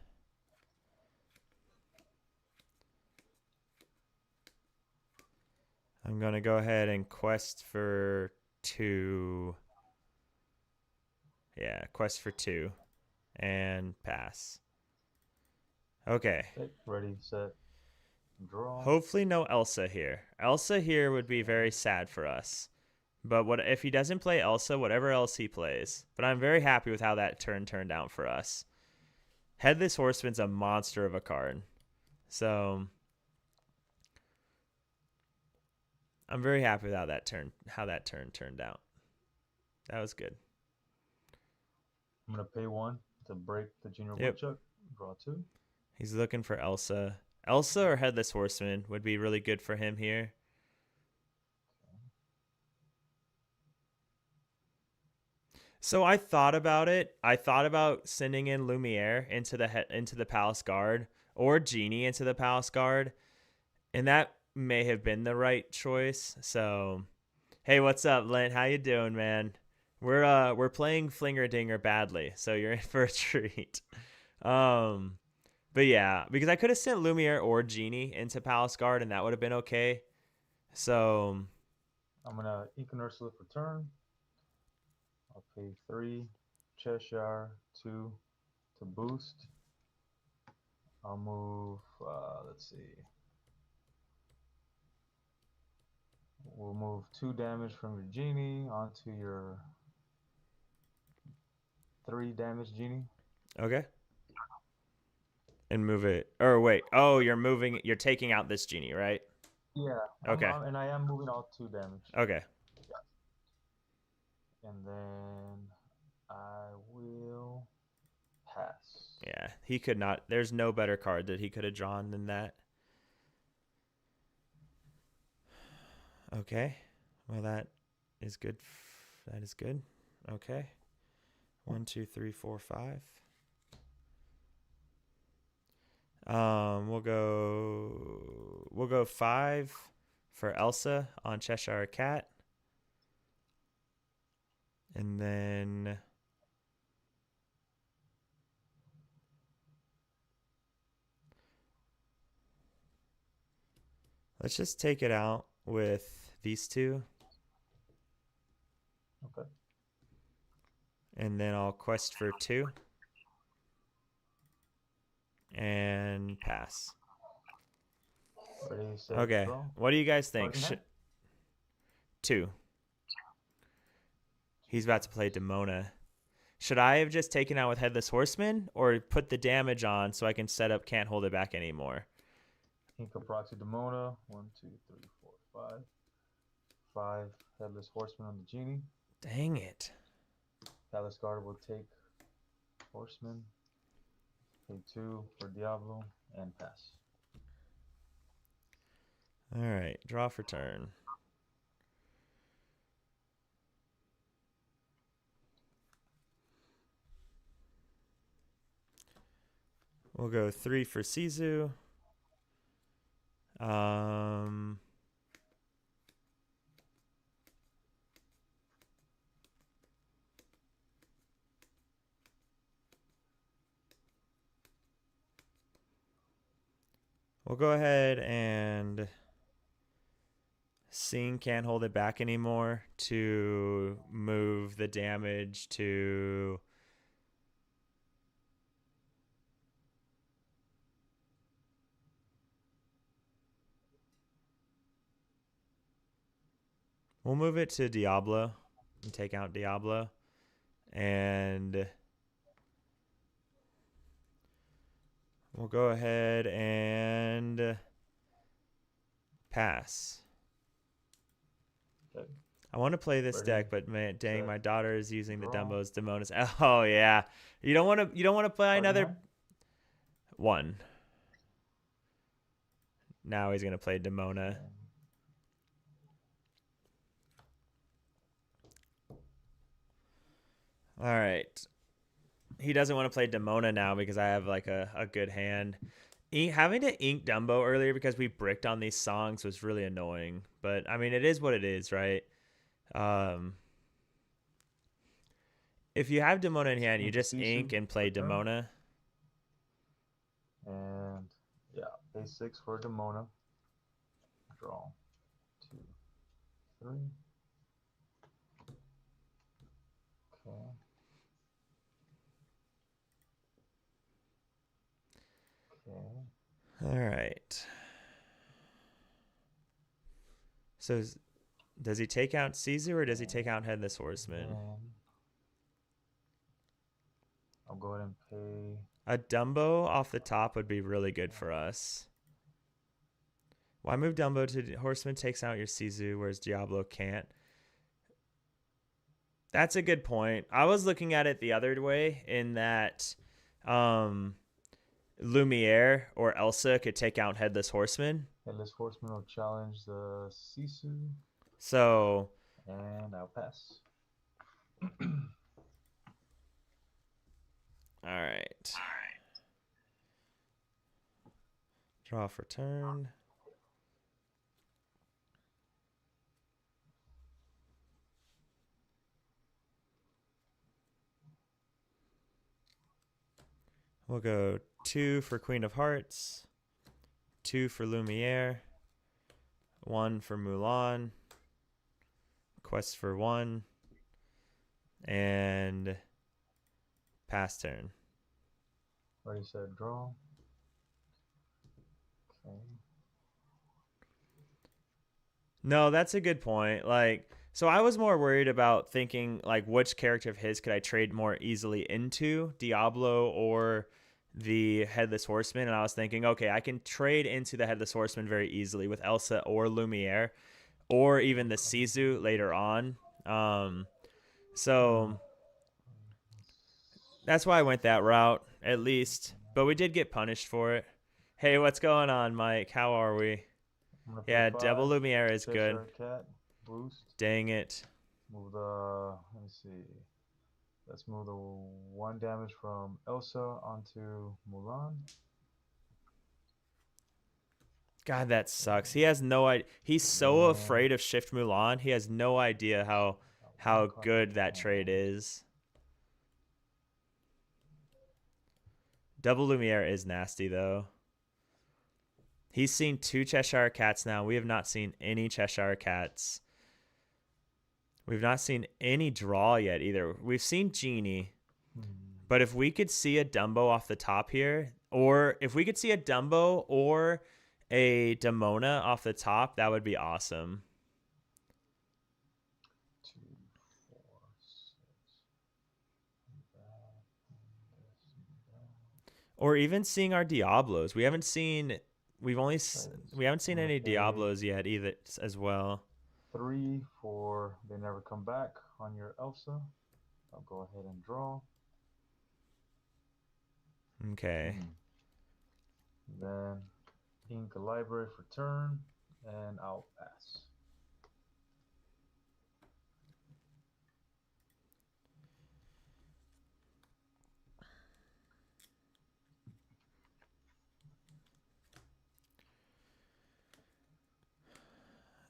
I'm going to go ahead and quest for 2. Yeah, quest for 2. And pass. Okay. Ready, set, draw. Hopefully no Elsa here. Elsa here would be very sad for us. But what if he doesn't play Elsa, whatever else he plays. But I'm very happy with how that turn turned out for us. Headless Horseman's a monster of a card. So I'm very happy with how that turn turned out. That was good. I'm gonna pay 1 to break the Junior Yep. Woodchuck. Draw 2. He's looking for Elsa. Elsa or Headless Horseman would be really good for him here. So I thought about it. I thought about sending in Lumiere into the Palace Guard or Genie into the Palace Guard, and that may have been the right choice. So, hey, what's up, Lent? How you doing, man? We're playing Flinger Dinger badly, so you're in for a treat. But yeah, because I could have sent Lumiere or Genie into Palace Guard, and that would have been okay. So I'm gonna ink an Ursula for turn. I'll pay 3 Cheshire 2 to boost. I'll move. Let's see. We'll move 2 damage from your Genie onto your 3 damage Genie. okay. And move it. Or wait. Oh, you're taking out this Genie, right? Yeah. Okay. And I am moving out 2 damage. Okay. And then I will pass. Yeah. he could not. There's no better card that he could have drawn than that. Okay. Well, that is good. That is good. Okay. 1, 2, 3, 4, 5. We'll go 5 for Elsa on Cheshire Cat. And then let's just take it out with these two. Okay. And then I'll quest for 2. And pass. Ready, set, Okay. draw. What do you guys think? 2. He's about to play Demona. Should I have just taken out with Headless Horseman or put the damage on so I can set up Can't Hold It Back anymore? Inca Proxy Demona. 1, 2, 3, 4, 5. 5 Headless Horseman on the Genie. Dang it. Palace Guard will take Horseman. Pay 2 for Diablo and pass. All right. Draw for turn. We'll go 3 for Sizu. We'll go ahead and Sing Can't Hold It Back anymore to move the damage to we'll move it to Diablo and take out Diablo. And we'll go ahead and pass. Okay. I want to play this Ready, deck, but man, dang, set, my daughter is using the draw. Dumbo's Demonas. Oh yeah, you don't want to play another 9? 1. Now he's gonna play Demona. All right. He doesn't want to play Demona now because I have like a good hand. Having to ink Dumbo earlier because we bricked on these songs was really annoying. But I mean, it is what it is, right? If you have Demona in hand, you just ink and play Demona. And yeah, pay 6 for Demona. Draw 2, 3. Okay. Okay. All right. So does he take out Caesar or does he take out Headless Horseman? I'll go ahead and pay. A Dumbo off the top would be really good for us. Why move Dumbo to Horseman takes out your Sizu, whereas Diablo can't? That's a good point. I was looking at it the other way in that Lumiere or Elsa could take out Headless Horseman. Headless Horseman will challenge the Sisu. So. And I'll pass. All right. Draw for turn. We'll go 2 for Queen of Hearts, 2 for Lumiere, 1 for Mulan, quest for 1, and pass turn. Ready, set, draw. Okay. No, that's a good point. Like, so I was more worried about thinking like which character of his could I trade more easily into, Diablo or the Headless Horseman, and I was thinking, okay, I can trade into the Headless Horseman very easily with Elsa or Lumiere, or even the Sizu later on. So that's why I went that route, at least. but we did get punished for it. Hey, what's going on, Mike? How are we? I'm gonna pay Yeah, Devil 5. Lumiere is good. Cheshire Cat boost. Dang it. Move the. Let me see. Let's move the 1 damage from Elsa onto Mulan. God, that sucks. He has no idea. He's so And afraid of Shift Mulan. He has no idea got one how card in good that trade hand. is. Double Lumiere is nasty though. He's seen 2 Cheshire Cats now. We have not seen any Cheshire Cats. We've not seen any draw yet either. We've seen Genie. But if we could see a Dumbo off the top here, or if we could see a Dumbo or a Demona off the top, that would be awesome. 2, 4, 6. Or even seeing our Diablos. We haven't seen we haven't seen any Okay. Diablos yet either as well. 3 for They Never Come Back on your Elsa. I'll go ahead and draw. Okay. Then ink a library for turn, and I'll pass.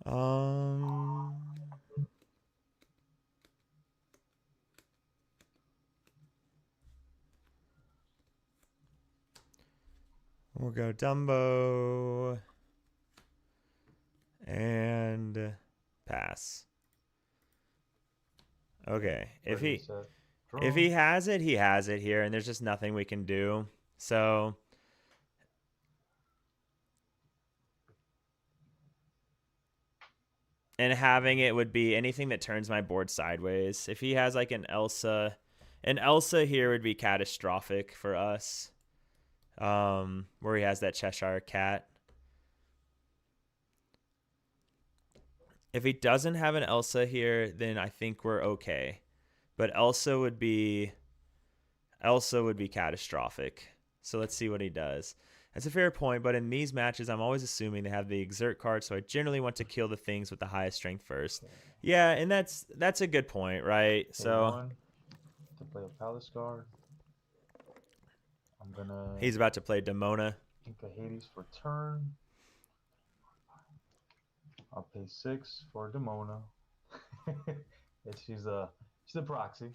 Um We'll go Dumbo and pass. Okay. If he has it, he has it here, and there's just nothing we can do. So and having it would be anything that turns my board sideways. If he has like an Elsa here would be catastrophic for us. Where he has that Cheshire Cat. If he doesn't have an Elsa here, then I think we're okay. But Elsa would be catastrophic. So let's see what he does. That's a fair point, but in these matches, I'm always assuming they have the Exert card, so I generally want to kill the things with the highest strength first. Yeah, and that's a good point, right? So 1 to play a Palace card. I'm gonna. He's about to play Demona. Ink a Hades for turn. I'll pay 6 for Demona. she's a proxy.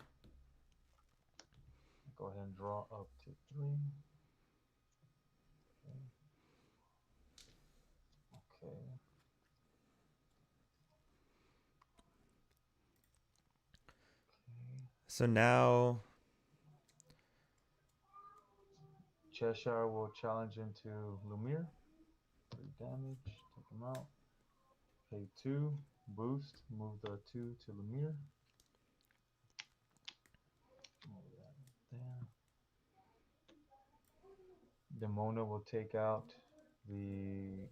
Go ahead and draw up to 3. Okay. So now Cheshire will challenge into Lumiere. 3 damage. Take him out. Pay 2. Boost. Move the 2 to Lumiere. Move that there. Demona will take out the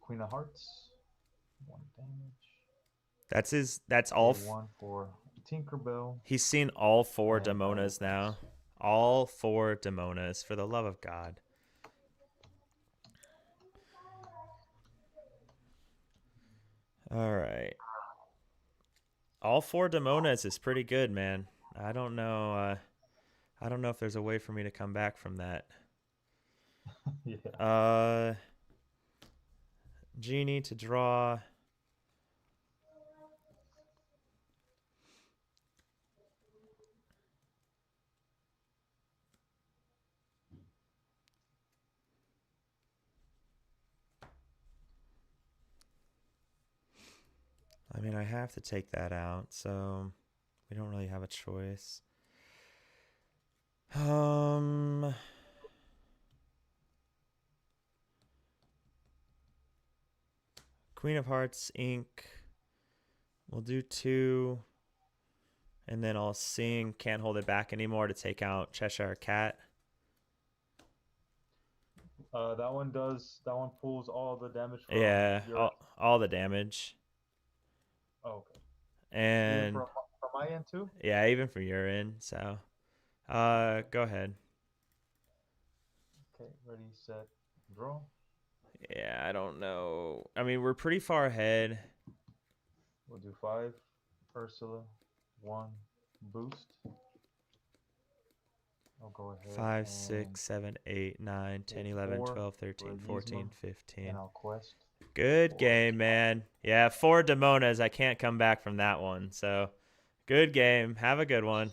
Queen of Hearts. 1 damage. that's all. 1 for Tinkerbell. He's seen all 4 And Demonas now. All 4 Demonas, for the love of God. All right. All 4 Demonas is pretty good, man. I don't know if there's a way for me to come back from that. Yeah. Genie to draw. I mean, I have to take that out, so we don't really have a choice. Queen of Hearts, ink. We'll do 2. And then I'll sing Can't Hold It Back Anymore to take out Cheshire Cat. That one pulls all the damage from all the damage. Oh, okay. And even from my end too? Yeah, even from your end. So go ahead. Okay, ready, set, draw. Yeah, I don't know. I mean, we're pretty far ahead. We'll do 5 Ursula, 1 boost. I'll go ahead 5, and 6, 7, 8, 9, pay 10, 11, 4 12, for 13, a 14, Gizmo, and 15. I'll quest Good for game, man. Yeah, 4 Demonas. I can't come back from that one. So, good game. Have a good one.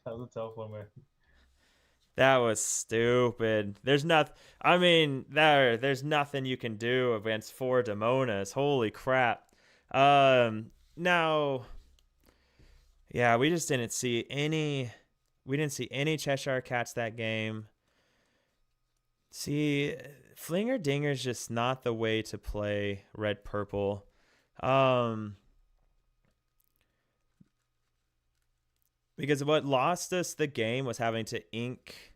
that was a tough one, man. That was stupid. There's nothing. I mean, there's nothing you can do against 4 Demonas. Holy crap. Now, yeah, we just didn't see any. We didn't see any Cheshire Cats that game. See, Flinger Dinger's just not the way to play red purple. Um, because what lost us the game was having to ink.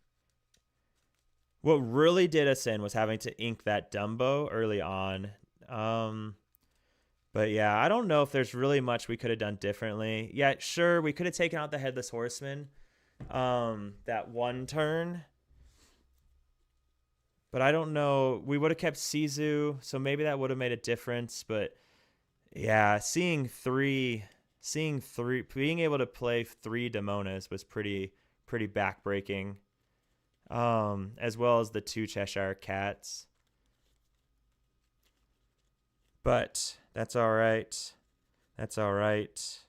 What really did us in was having to ink that Dumbo early on. Um, but yeah, I don't know if there's really much we could have done differently. Yeah, sure, we could have taken out the Headless Horseman that one turn. But I don't know. We would have kept Sizu, so maybe that would have made a difference. But yeah, being able to play 3 Demonas was pretty backbreaking. As well as the 2 Cheshire Cats. But that's all right. That's all right.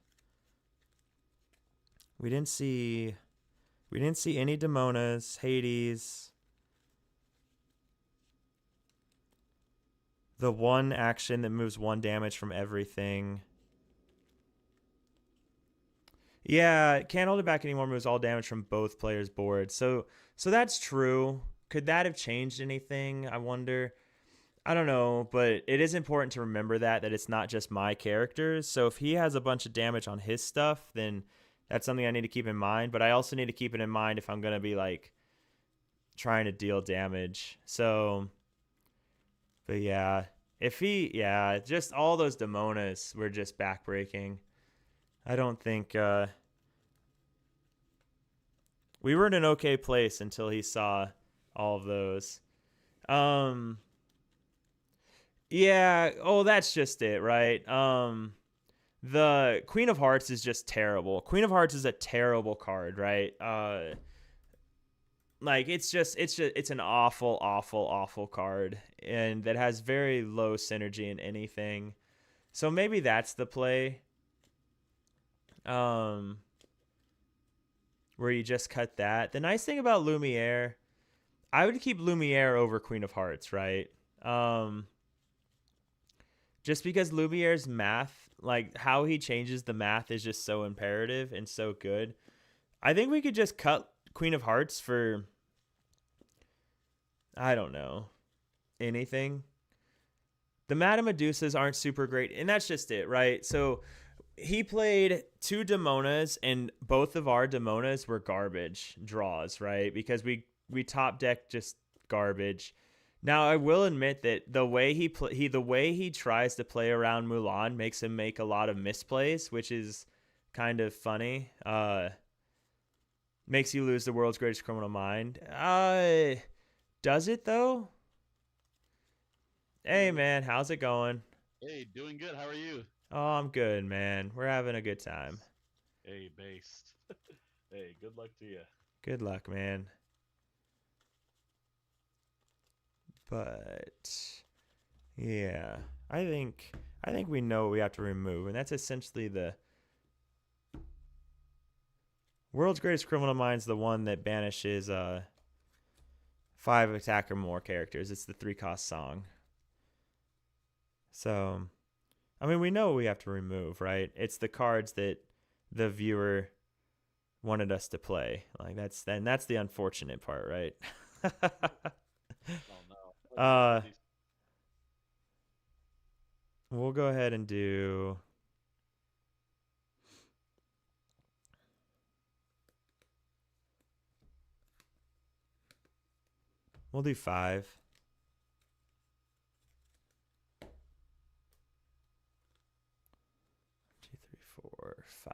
We didn't see any Demonas, Hades. The one action that moves 1 damage from everything. Yeah, can't hold it back anymore. Moves all damage from both players' boards. So that's true. Could that have changed anything? I wonder. I don't know, but it is important to remember that it's not just my characters. So if he has a bunch of damage on his stuff, then that's something I need to keep in mind. But I also need to keep it in mind if I'm gonna be like trying to deal damage. So, but yeah, just all those Demonas were just backbreaking. I don't think we were in an okay place until he saw all of those. Yeah, oh, that's just it, right? The Queen of Hearts is just terrible. Queen of Hearts is a terrible card, right? Like it's an awful card, and that has very low synergy in anything. So maybe that's the play. Um, where you just cut that. The nice thing about Lumiere, I would keep Lumiere over Queen of Hearts, right? Um, just because Lumiere's math, like how he changes the math, is just so imperative and so good. I think we could just cut Queen of Hearts for, I don't know, anything. The Madame Medusas aren't super great, and that's just it, right? So he played 2 Demonas, and both of our Demonas were garbage draws, right? Because we top deck just garbage. Now I will admit that the way the way he tries to play around Mulan makes him make a lot of misplays, which is kind of funny. Makes you lose the world's greatest criminal mind. Does it though? Hey man, how's it going? Hey, doing good. How are you? Oh, I'm good, man. We're having a good time. Hey, based. Hey, good luck to you. Good luck, man. But yeah, I think we know what we have to remove, and that's essentially the world's greatest criminal mind's the one that banishes 5 attack or more characters. It's the 3-cost song. So, I mean, we know what we have to remove, right? It's the cards that the viewer wanted us to play. Like that's the unfortunate part, right? Oh no. We'll go ahead and do. We'll do 5. 2, 3, 4, 5.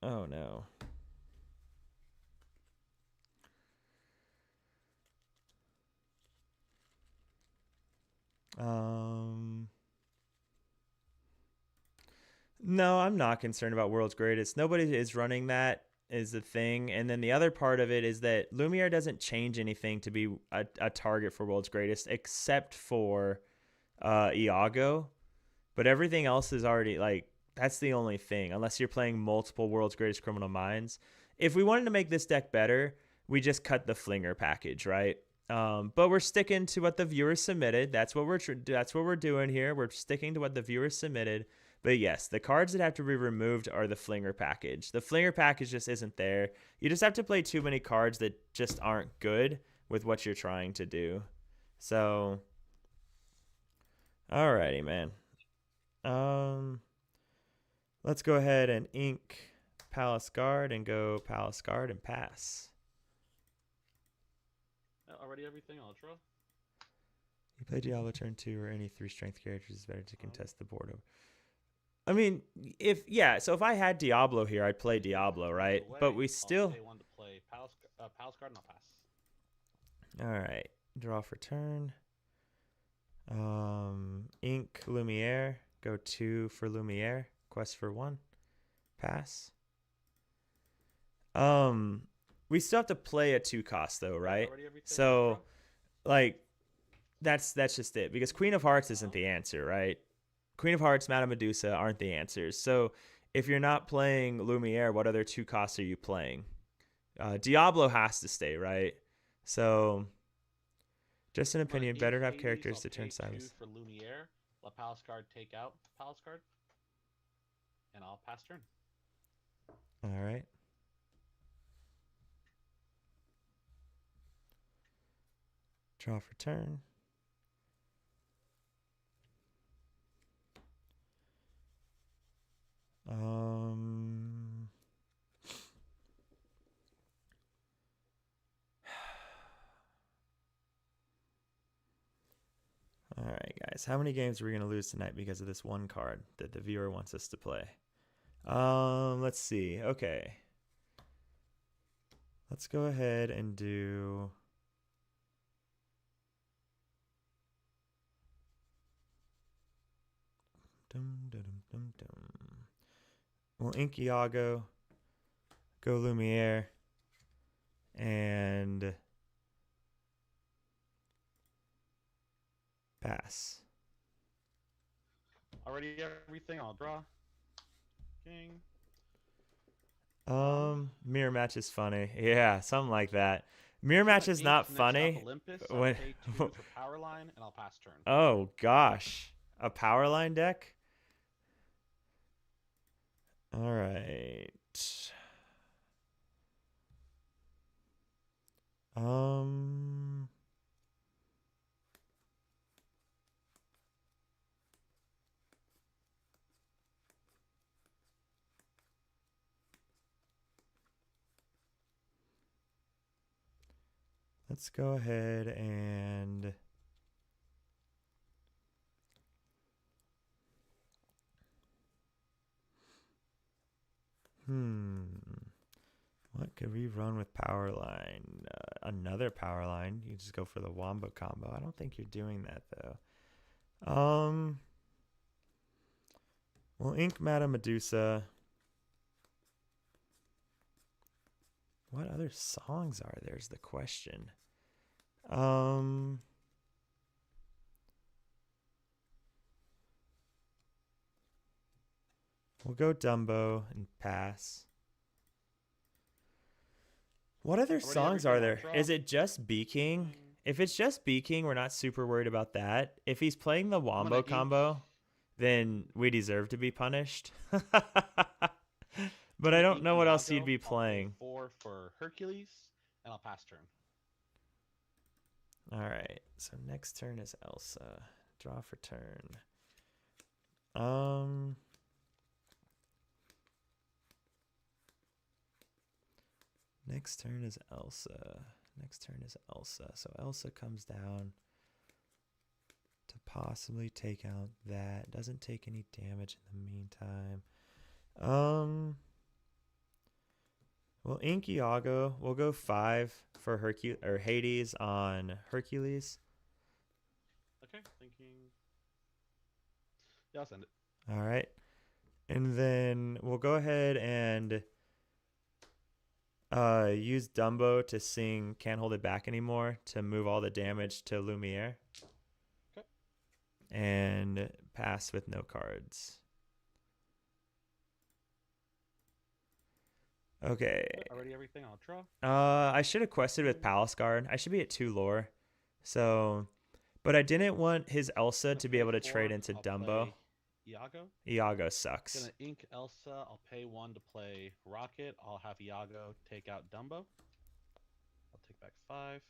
Oh no. No, I'm not concerned about World's Greatest. Nobody is running that is the thing. And then the other part of it is that Lumiere doesn't change anything to be a target for World's Greatest except for Iago. But everything else is already like that's the only thing, unless you're playing multiple World's Greatest Criminal Minds. If we wanted to make this deck better, we just cut the Flinger package, right? But we're sticking to what the viewers submitted. That's what we're doing here. We're sticking to what the viewers submitted. But yes, the cards that have to be removed are the Flinger package. The Flinger package just isn't there. You just have to play too many cards that just aren't good with what you're trying to do. So, alrighty, man. Let's go ahead and ink Palace Guard and go Palace Guard and pass. Already everything, I'll draw. You play Diablo turn 2 or any 3 strength characters is better to contest the board over. I mean, so if I had Diablo here, I'd play Diablo, right? But we still I'll one to play Palace Guard and I'll pass. All right. Draw for turn. Ink Lumiere. Go 2 for Lumiere. Quest for 1. Pass. We still have to play a 2 cost though, right? So like that's just it. Because Queen of Hearts isn't the answer, right? Queen of Hearts, Madame Medusa aren't the answers. So if you're not playing Lumiere, what other 2 costs are you playing? Diablo has to stay, right? So just an opinion, better to have characters to turn sideways. For Lumiere, let Palace Guard take out Palace Guard, and I'll pass turn. All right. Draw for turn. All right, guys. How many games are we going to lose tonight because of this one card that the viewer wants us to play? Let's see. Okay. Let's go ahead and do... We'll ink Iago, go Lumiere, and pass. Already everything, I'll draw. King. Mirror match is funny. Yeah, something like that. Mirror match is not funny. Olympus, when... pay 2 for power line, and I'll pass turn. Oh gosh, a power line deck. All right. Let's go ahead and what could we run with power line? Another power line. You just go for the Wombo combo. I don't think you're doing that though. Well, ink Madame Medusa. What other songs are there is the question. We'll go Dumbo and pass. What other songs are there? Is it just Bee King? If it's just Bee King, we're not super worried about that. If he's playing the Wombo combo, then we deserve to be punished. But I don't know what else he'd be playing. 4 for Hercules, and I'll pass turn. All right. So next turn is Elsa. Draw for turn. Next turn is Elsa. So Elsa comes down to possibly take out that. Doesn't take any damage in the meantime. We'll ink Iago. We'll go 5 for Hades on Hercules. Okay, thinking. Yeah, I'll send it. All right. And then we'll go ahead and use Dumbo to sing Can't Hold It Back Anymore to move all the damage to Lumiere. Okay. And pass with no cards. Okay. Already everything. I'll draw. I should have quested with Palace Guard. I should be at 2 lore. So, but I didn't want his Elsa to be able to trade into I'll Dumbo. play Iago. Iago sucks. Gonna ink Elsa. I'll pay 1 to play Rocket. I'll have Iago take out Dumbo. I'll take back 5.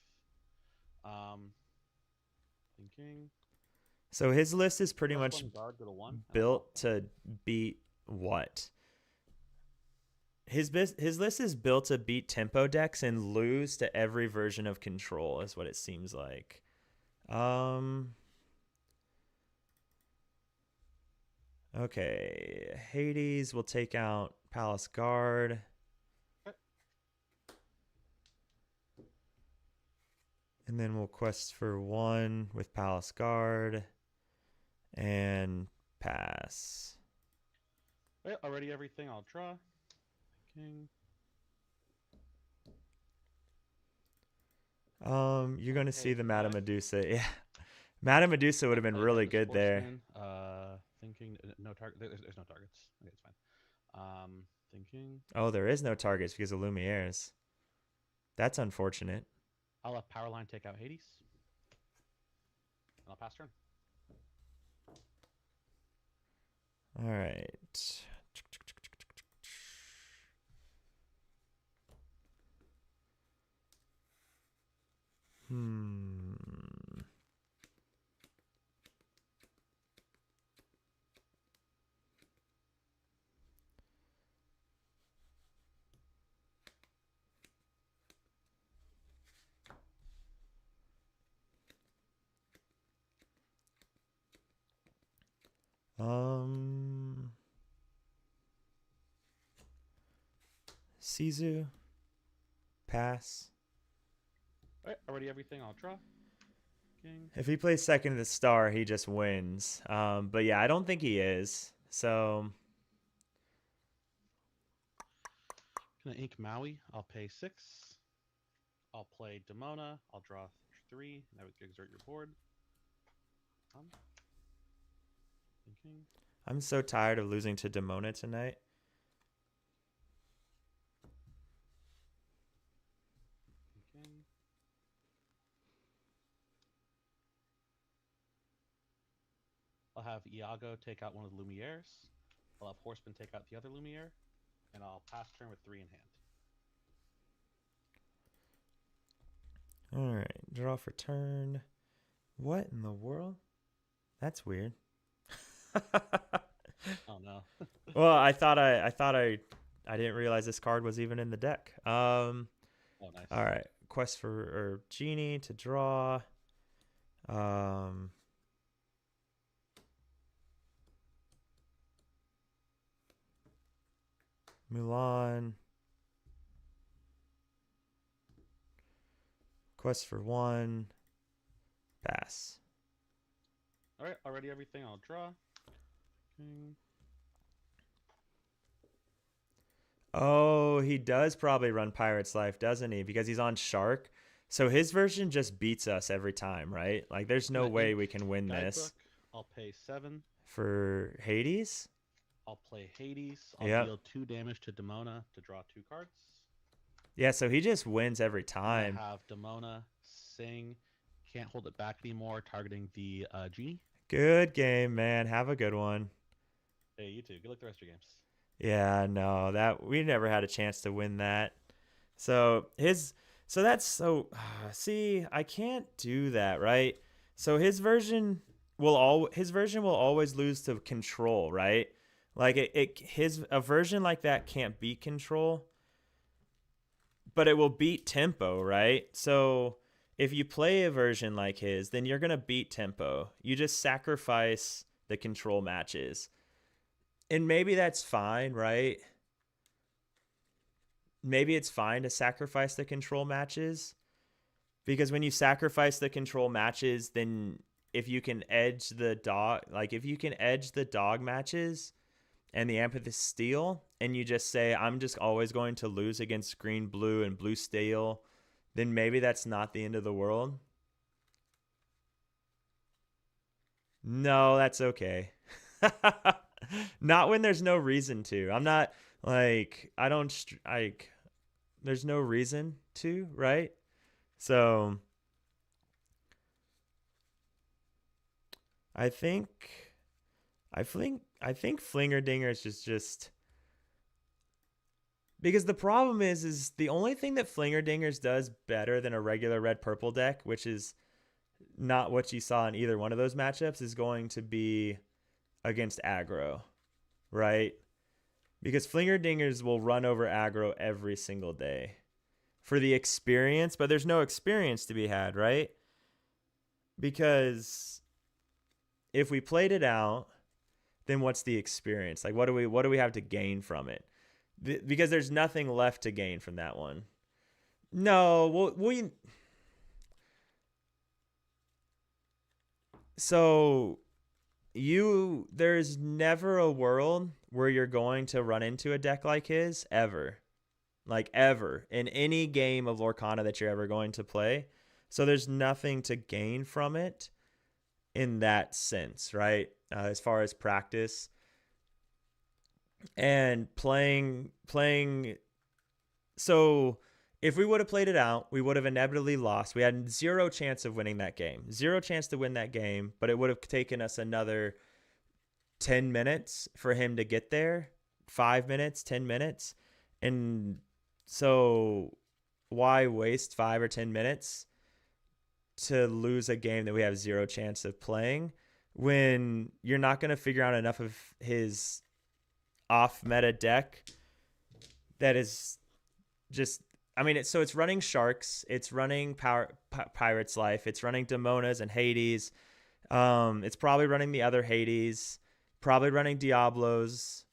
Thinking. So his list is pretty much guard, go to 1, built to beat what? His list is built to beat tempo decks and lose to every version of control, is what it seems like. Okay, Hades will take out Palace Guard. Okay. And then we'll quest for 1 with Palace Guard and pass. Okay, already everything. I'll draw. King. You're going to see the Madame play. Medusa. Yeah. Madame Medusa would have been Play really Headless good there. Horseman. Thinking no target. There's no targets. Okay, it's fine. Thinking. Oh, there is no targets because of Lumiere's. That's unfortunate. I'll have Powerline take out Hades. And I'll pass turn. All right. Sizu. Pass. Alright, already everything. I'll draw. King. If he plays second to the star, he just wins. But yeah, I don't think he is. So Gonna ink Maui. I'll pay 6. I'll play Demona. I'll draw 3. That would exert your board. Thinking. I'm so tired of losing to Demona tonight. Thinking. I'll have Iago take out one of the Lumieres. I'll have Horseman take out the other Lumiere. And I'll pass turn with 3 in hand. All right, draw for turn. What in the world? That's weird. Oh no. Well, I didn't realize this card was even in the deck. Oh nice. All right, quest for Genie to draw. Mulan. Quest for 1. Pass. Alright, already everything. I'll draw. King. Oh, he does probably run Pirate's Life, doesn't he? Because he's on Shark. So his version just beats us every time, right? Like, there's no way we can win this. I'll pay 7. For Hades? I'll play Hades. I'll deal 2 damage to Demona to draw 2 cards. Yeah, so he just wins every time. I have Demona sing. Can't hold it back anymore, targeting the Genie. Good game, man. Have a good one. Hey, you too. Good luck the rest of your games. Yeah, no, that we never had a chance to win that. See, I can't do that, right? So his version will always lose to control, right? Like a version like that can't beat control, but it will beat tempo, right? So if you play a version like his, then you're gonna beat tempo. You just sacrifice the control matches. And maybe that's fine, right? Maybe it's fine to sacrifice the control matches. Because when you sacrifice the control matches, then if you can edge the dog, like if you can edge the dog matches and the Amethyst Steel, and you just say, I'm just always going to lose against green, blue, and blue steel, then maybe that's not the end of the world. No, that's okay. Not when there's no reason to. I'm not like, I don't, like, there's no reason to, right? So I think, I think Flinger Dinger is just because the problem is the only thing that Flinger Dingers does better than a regular red purple deck, which is not what you saw in either one of those matchups, is going to be against aggro, right? Because Flinger Dingers will run over aggro every single day for the experience, but there's no experience to be had, right? Because if we played it out, then what's the experience? Like, what do we have to gain from it? Because there's nothing left to gain from that one. No, well, so there's never a world where you're going to run into a deck like his ever. Like ever in any game of Lorcana that you're ever going to play. So there's nothing to gain from it in that sense, right? As far as practice and playing. So if we would have played it out, we would have inevitably lost. We had zero chance of winning that game. Zero chance to win that game, but it would have taken us another 10 minutes for him to get there. 5 minutes, 10 minutes. And so why waste 5 or 10 minutes to lose a game that we have zero chance of playing when you're not going to figure out enough of his off meta deck that is just, I mean, it's running Sharks, it's running Pirate's Life, it's running Demonas and Hades. It's probably running the other Hades, probably running Diablos,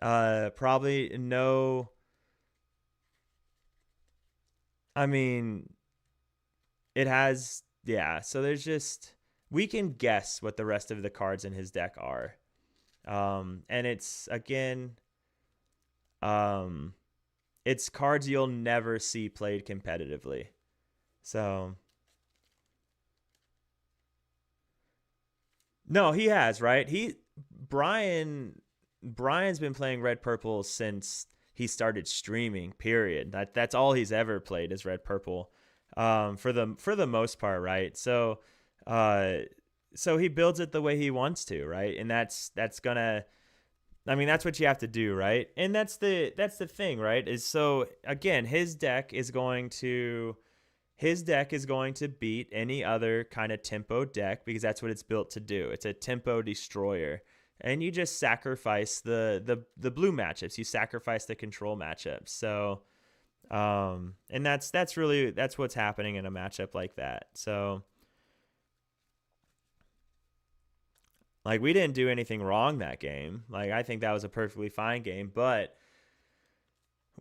probably no. I mean, it has, yeah. So there's just, we can guess what the rest of the cards in his deck are. And it's, again, it's cards you'll never see played competitively. So, no, he has, right? Brian's been playing red purple since he started streaming, period. That's all he's ever played is red purple, for the most part, right? So he builds it the way he wants to, right? And that's gonna, I mean, that's what you have to do, right? And that's the thing, right? Is, so again, his deck is going to beat any other kind of tempo deck because that's what it's built to do. It's a tempo destroyer. And you just sacrifice the blue matchups. You sacrifice the control matchups. So, and that's what's happening in a matchup like that. So, like, we didn't do anything wrong that game. Like, I think that was a perfectly fine game. But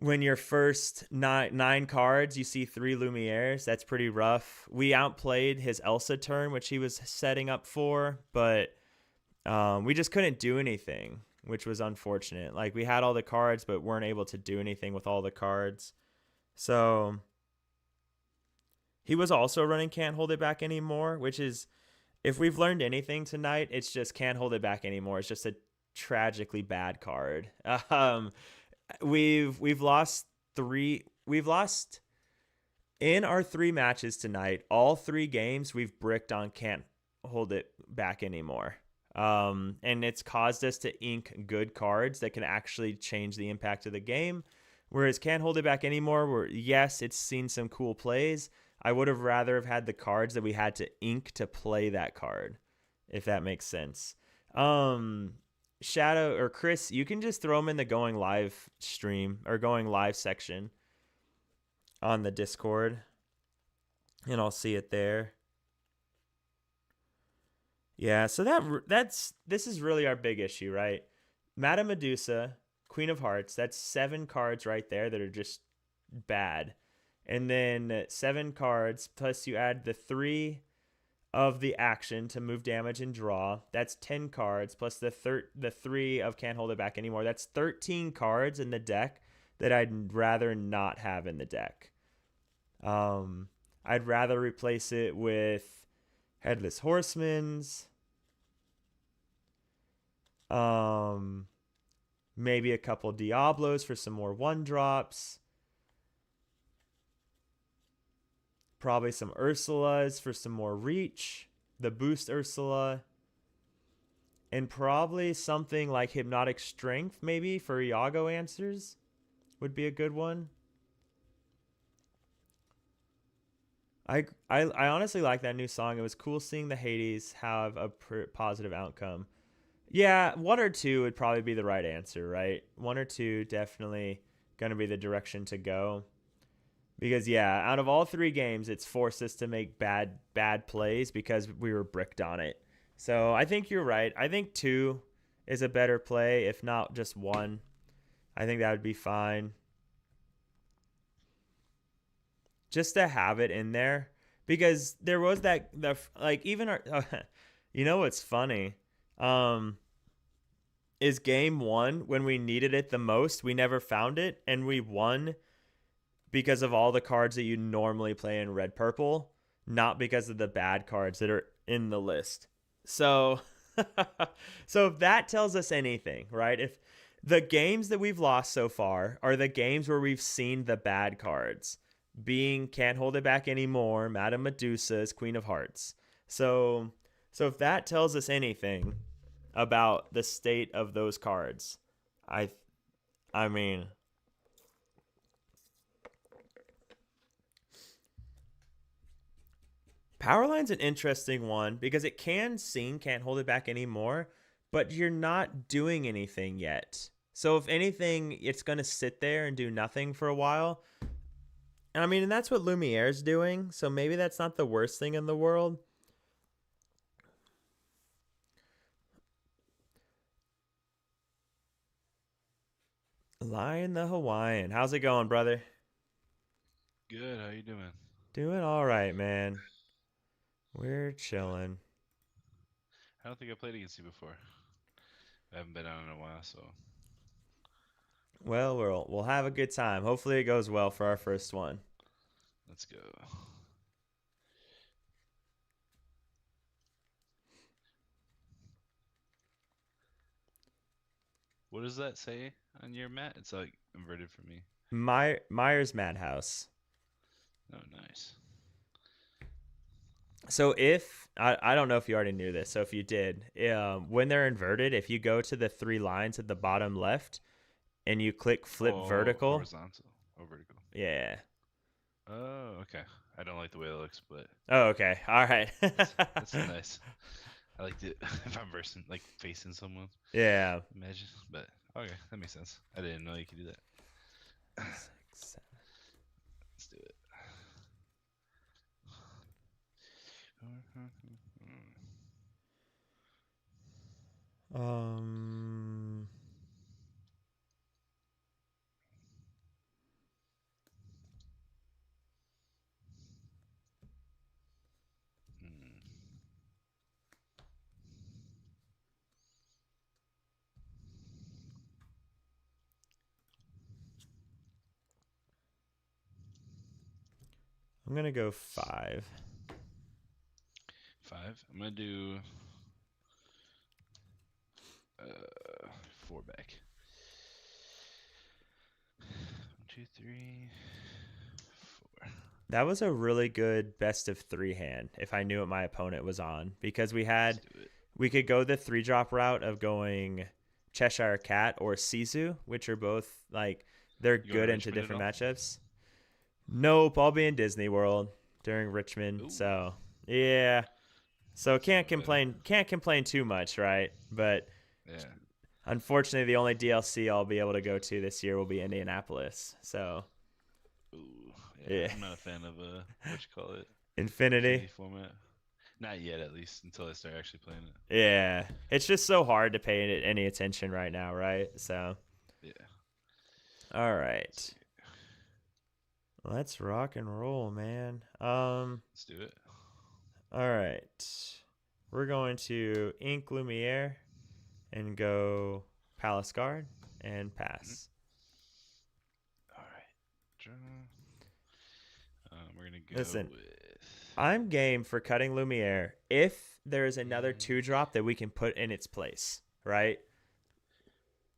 when your first nine cards, you see 3 Lumieres, that's pretty rough. We outplayed his Elsa turn, which he was setting up for, but we just couldn't do anything, which was unfortunate. Like, we had all the cards, but weren't able to do anything with all the cards. So he was also running Can't Hold It Back Anymore, which is, if we've learned anything tonight, it's just Can't Hold It Back Anymore. It's just a tragically bad card. We've lost in our 3 matches tonight. All 3 games we've bricked on Can't Hold It Back Anymore. And it's caused us to ink good cards that can actually change the impact of the game. Whereas Can't Hold It Back Anymore, where, yes, it's seen some cool plays, I would have rather have had the cards that we had to ink to play that card, if that makes sense. Shadow or Chris, you can just throw them in the going live stream or going live section on the Discord, and I'll see it there. Yeah, so this is really our big issue, right? Madame Medusa, Queen of Hearts, that's 7 cards right there that are just bad. And then 7 cards, plus you add the 3 of the action to move damage and draw. That's 10 cards plus the 3 of can't hold it back anymore. That's 13 cards in the deck that I'd rather not have in the deck. I'd rather replace it with Headless Horsemen's. Maybe a couple Diablos for some more 1-drops. Probably some Ursulas for some more reach. The boost Ursula. And probably something like Hypnotic Strength, maybe, for Iago answers would be a good one. I honestly like that new song. It was cool seeing the Hades have a positive outcome. Yeah, 1 or 2 would probably be the right answer, right? 1 or 2 definitely going to be the direction to go. Because yeah, out of all 3 games, it's forced us to make bad plays because we were bricked on it. So I think you're right. I think 2 is a better play, if not just 1. I think that would be fine. Just to have it in there, because there was even our, you know what's funny, is game 1 when we needed it the most, we never found it, and we won because of all the cards that you normally play in red purple, not because of the bad cards that are in the list. So so if that tells us anything, right? If the games that we've lost so far are the games where we've seen the bad cards, being Can't Hold It Back Anymore, Madame Medusa's Queen of Hearts. So if that tells us anything about the state of those cards, I mean, Powerline's an interesting one because it can sing Can't Hold It Back Anymore, but you're not doing anything yet. So if anything, it's going to sit there and do nothing for a while. And I mean, and that's what Lumiere's doing, so maybe that's not the worst thing in the world. Lion the Hawaiian. How's it going, brother? Good. How you doing? Doing all right, man. We're chilling. I don't think I played against you before. I haven't been on in a while, so Well, we'll have a good time. Hopefully it goes well for our first one. let's go. What does that say on your mat? It's like inverted for me. Myers Madhouse. Oh, nice. So if I don't know if you already knew this, so if you did, when they're inverted, if you go to the 3 lines at the bottom left and you click flip vertical, horizontal or vertical. yeah. Oh, okay. I don't like the way it looks, but Oh, okay. All right. that's nice. I liked it if I'm versing, like facing someone. Yeah. Imagine, but okay, that makes sense. I didn't know you could do that. 6, 7. Let's do it. Um. I'm gonna go 5. 5. I'm gonna do 4 back. 1, 2, 3, 4. That was a really good best of 3 hand if I knew what my opponent was on, because we could go the 3-drop route of going Cheshire Cat or Sisu, which are both like they're good into different matchups. Nope, I'll be in Disney World during Richmond. Ooh. So yeah. So can't complain too much, right? But yeah. Unfortunately, the only DLC I'll be able to go to this year will be Indianapolis. So Ooh, yeah. I'm not a fan of what you call it? Infinity format. Not yet, at least, until I start actually playing it. Yeah, it's just so hard to pay any attention right now, right? So yeah. All right. Let's rock and roll, man. Let's do it. All right. We're going to ink Lumiere and go Palace Guard and pass. All right. Draw. We're gonna go Listen, with. I'm game for cutting Lumiere if there's another And 2-drop that we can put in its place, right?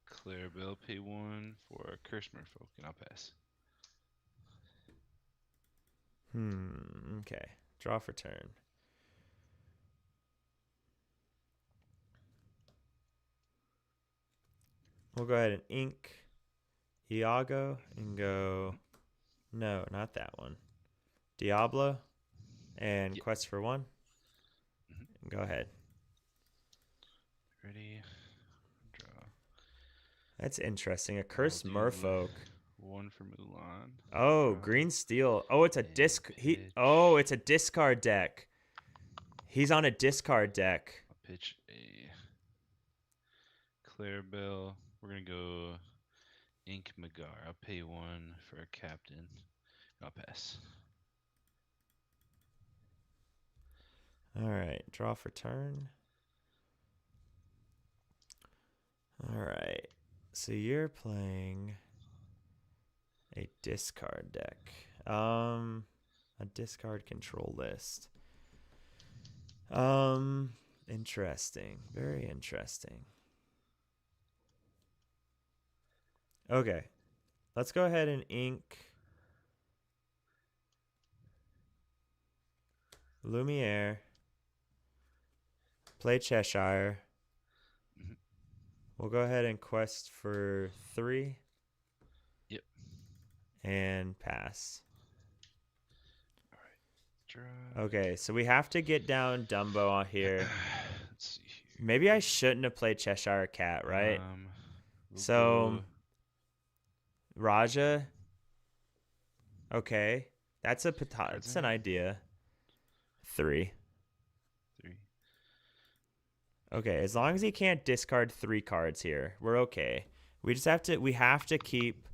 Clear Bill, pay 1 for Curse Merfolk, and I'll pass. Okay. Draw for turn. We'll go ahead and ink Iago and go. No, not that one. Diablo and Yep. Quest for 1. Mhm. Go ahead. Ready. Draw. That's interesting. A Cursed do Merfolk. 1 for Mulan. Oh, Draw. green steel. Oh, it's a And disc. pitch. It's a discard deck. He's on a discard deck. I'll pitch a Clear Bill. We're gonna go Ink Magar. I'll pay 1 for a captain. And I'll pass. All right, draw for turn. All right, so you're playing a discard deck. A discard control list. Interesting. Very interesting. Okay, let's go ahead and ink Lumiere. Play Cheshire. Mhm. We'll go ahead and quest for 3. Yep. And pass. Draw. Okay, so we have to get down Dumbo on here. Let's see here. Maybe I shouldn't have played Cheshire Cat, right? We'll So, go Raja. Okay, that's cards an in. idea. 3. 3. Okay, as long as he can't discard 3 cards here, we're okay. We just have to. We have to keep.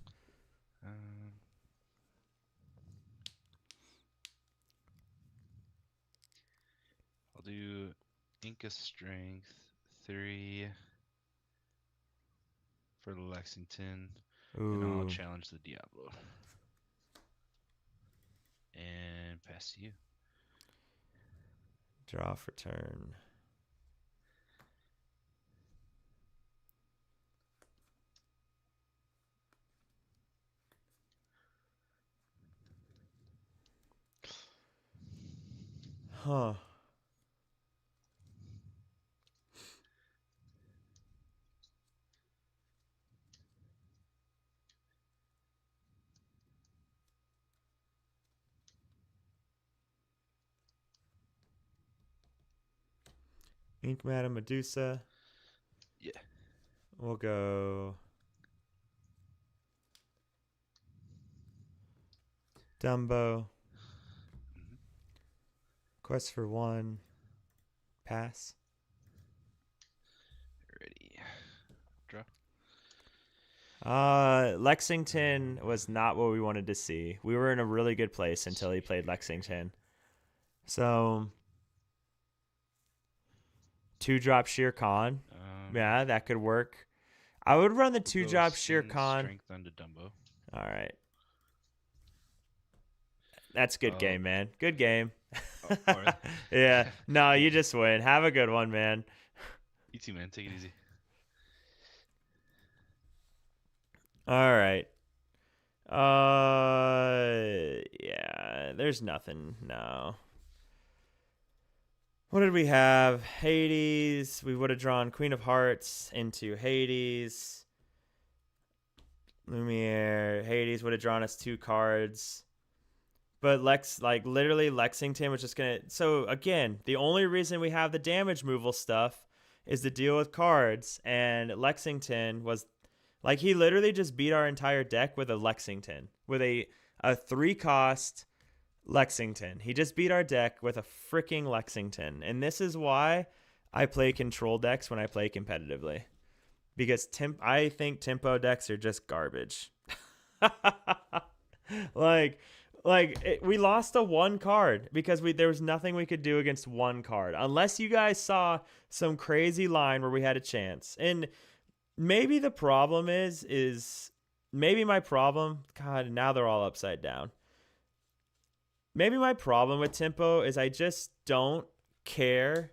I'll do Inca Strength 3 for the Lexington, and I'll Ooh, challenge the Diablo. And pass to you. draw for turn. Huh. Ink Madam Medusa. Yeah. We'll go Dumbo. Mhm. Quest for 1. Pass. Ready. Draw. Lexington was not what we wanted to see. We were in a really good place until he played Lexington. So 2-drop Shere Khan. Yeah, that could work. I would run the We'll go 2-drop Shere Send Khan. Strength onto Dumbo. All right. That's a good Oh. game, man. Good game. Oh, really? Yeah. No, you just win. Have a good one, man. You too, man. Take it easy. All right. Yeah, there's nothing. No. What did we have? Hades. We would have drawn Queen of Hearts into Hades. Lumiere. Hades would have drawn us 2 cards. But literally Lexington was just going to... So, again, the only reason we have the damage removal stuff is to deal with cards. And Lexington was... Like, he literally just beat our entire deck with a Lexington. With a 3-cost Lexington. He just beat our deck with a freaking Lexington. And this is why I play control decks when I play competitively. Because I think tempo decks are just garbage. Like, Like we lost a one card because there was nothing we could do against one card unless you guys saw some crazy line where we had a chance. And maybe the problem is maybe my problem, God, now they're all upside down. Maybe my problem with tempo is I just don't care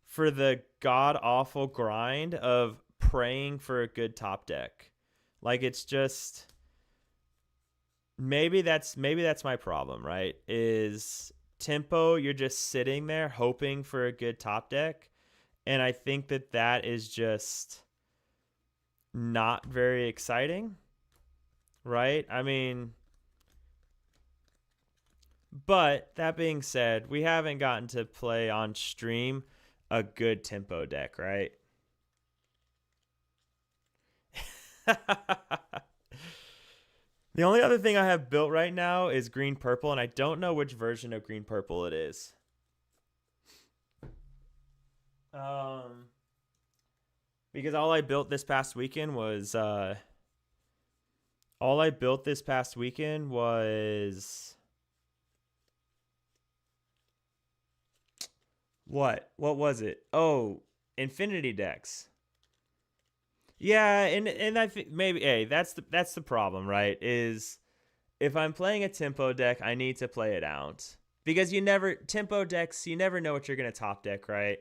for the god awful grind of praying for a good top deck. Like it's just maybe that's my problem, right? Is tempo, you're just sitting there hoping for a good top deck, and I think that is just not very exciting, right? I mean, but that being said, we haven't gotten to play on stream a good tempo deck, right? The only other thing I have built right now is green purple, and I don't know which version of green purple it is. Because all I built this past weekend was what? What was it? Oh, infinity decks. Yeah, and I think maybe hey, that's the problem, right? Is if I'm playing a tempo deck, I need to play it out. Because tempo decks, you never know what you're gonna top deck, right?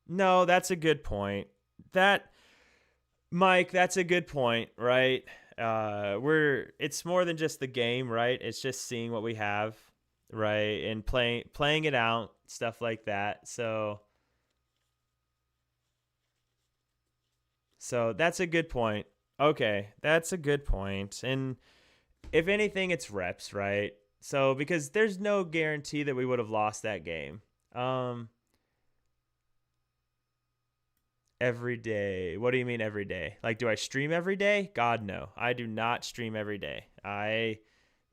No, that's a good point. Mike, that's a good point, right? It's more than just the game, right? It's just seeing what we have, right? And playing it out, stuff like that. So that's a good point. Okay, that's a good point. And if anything, it's reps, right? So because there's no guarantee that we would have lost that game. Every day. What do you mean every day? Like, do I stream every day? God, no. I do not stream every day.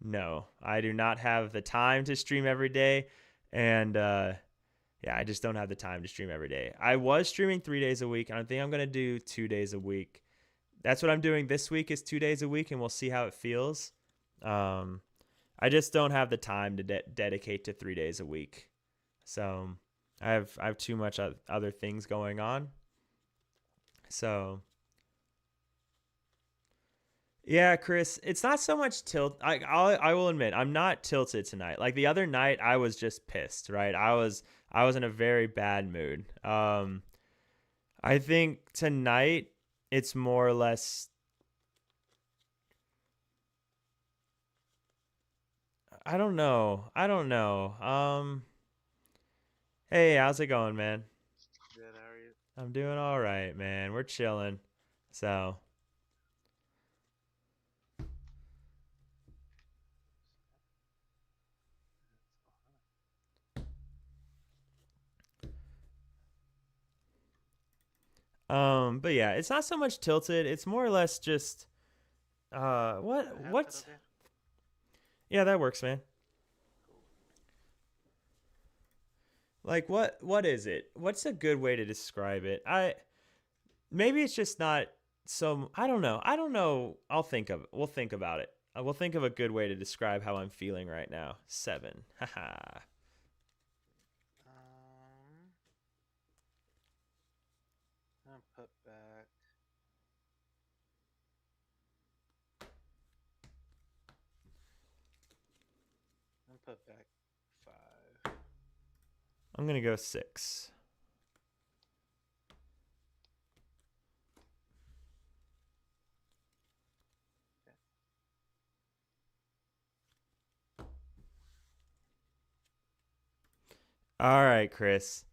No. I do not have the time to stream every day. And, yeah, I just don't have the time to stream every day. I was streaming 3 days a week. I think I'm going to do 2 days a week. That's what I'm doing this week is 2 days a week, and we'll see how it feels. I just don't have the time to dedicate to 3 days a week. So I have too much other things going on. So, yeah, Chris, it's not so much tilt. I will admit I'm not tilted tonight. Like the other night, I was just pissed. Right, I was in a very bad mood. I think tonight it's more or less. I don't know. Hey, how's it going, man? Good, how are you? I'm doing all right, man. We're chilling. So. But yeah, it's not so much tilted. It's more or less just what's Okay? yeah, that works, man. Like what is it? What's a good way to describe it? Maybe it's just not so I don't know. We'll think about it. We'll think of a good way to describe how I'm feeling right now. 7. Haha. I'll put back. I'll put back 5. I'm going to go 6. All right, Chris.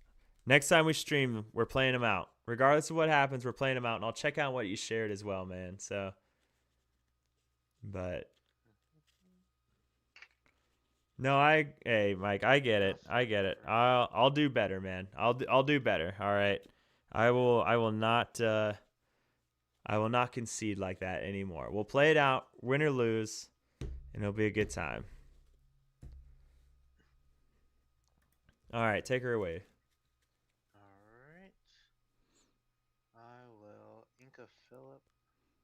Next time we stream, we're playing them out. Regardless of what happens, we're playing them out, and I'll check out what you shared as well, man. So, but no, hey, Mike, I get it. I'll do better, man. I'll do better. All right. I will not concede like that anymore. We'll play it out, win or lose, and it'll be a good time. All right, take her away. Alright. I will Inca Phillip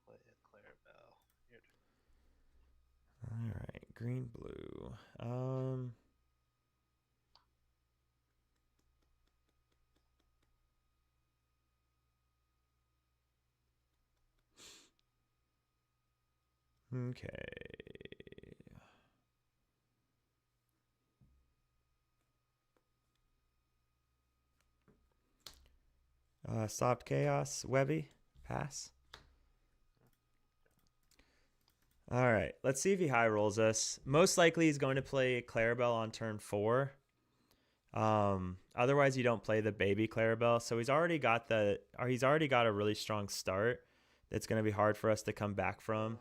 play a Clarabelle. Your turn. All right, green, blue. Okay. Stopped chaos. Webby. Pass. All right. Let's see if he high rolls us. Most likely he's going to play Clarabelle on turn 4. Otherwise you don't play the baby Clarabelle. So he's already got a really strong start that's going to be hard for us to come back from.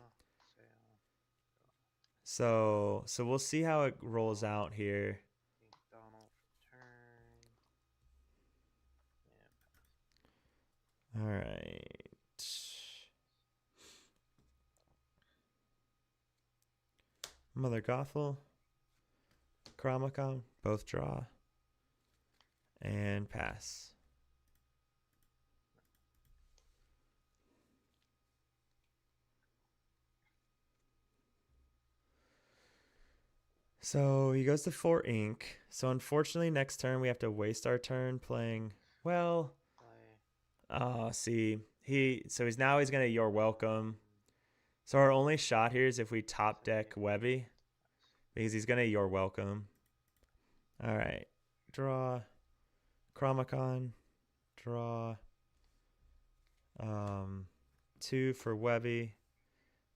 Sail. So we'll see how it rolls out here. Ink Donald for turn. And All right. Mother Gothel, Chronicon, both draw, and pass. So he goes to 4 ink. So unfortunately, next turn we have to waste our turn playing. Well, play. see, he's gonna You're Welcome. So our only shot here is if we top deck Webby, because he's gonna You're Welcome. All right, draw, Chronicon, draw. 2 for Webby,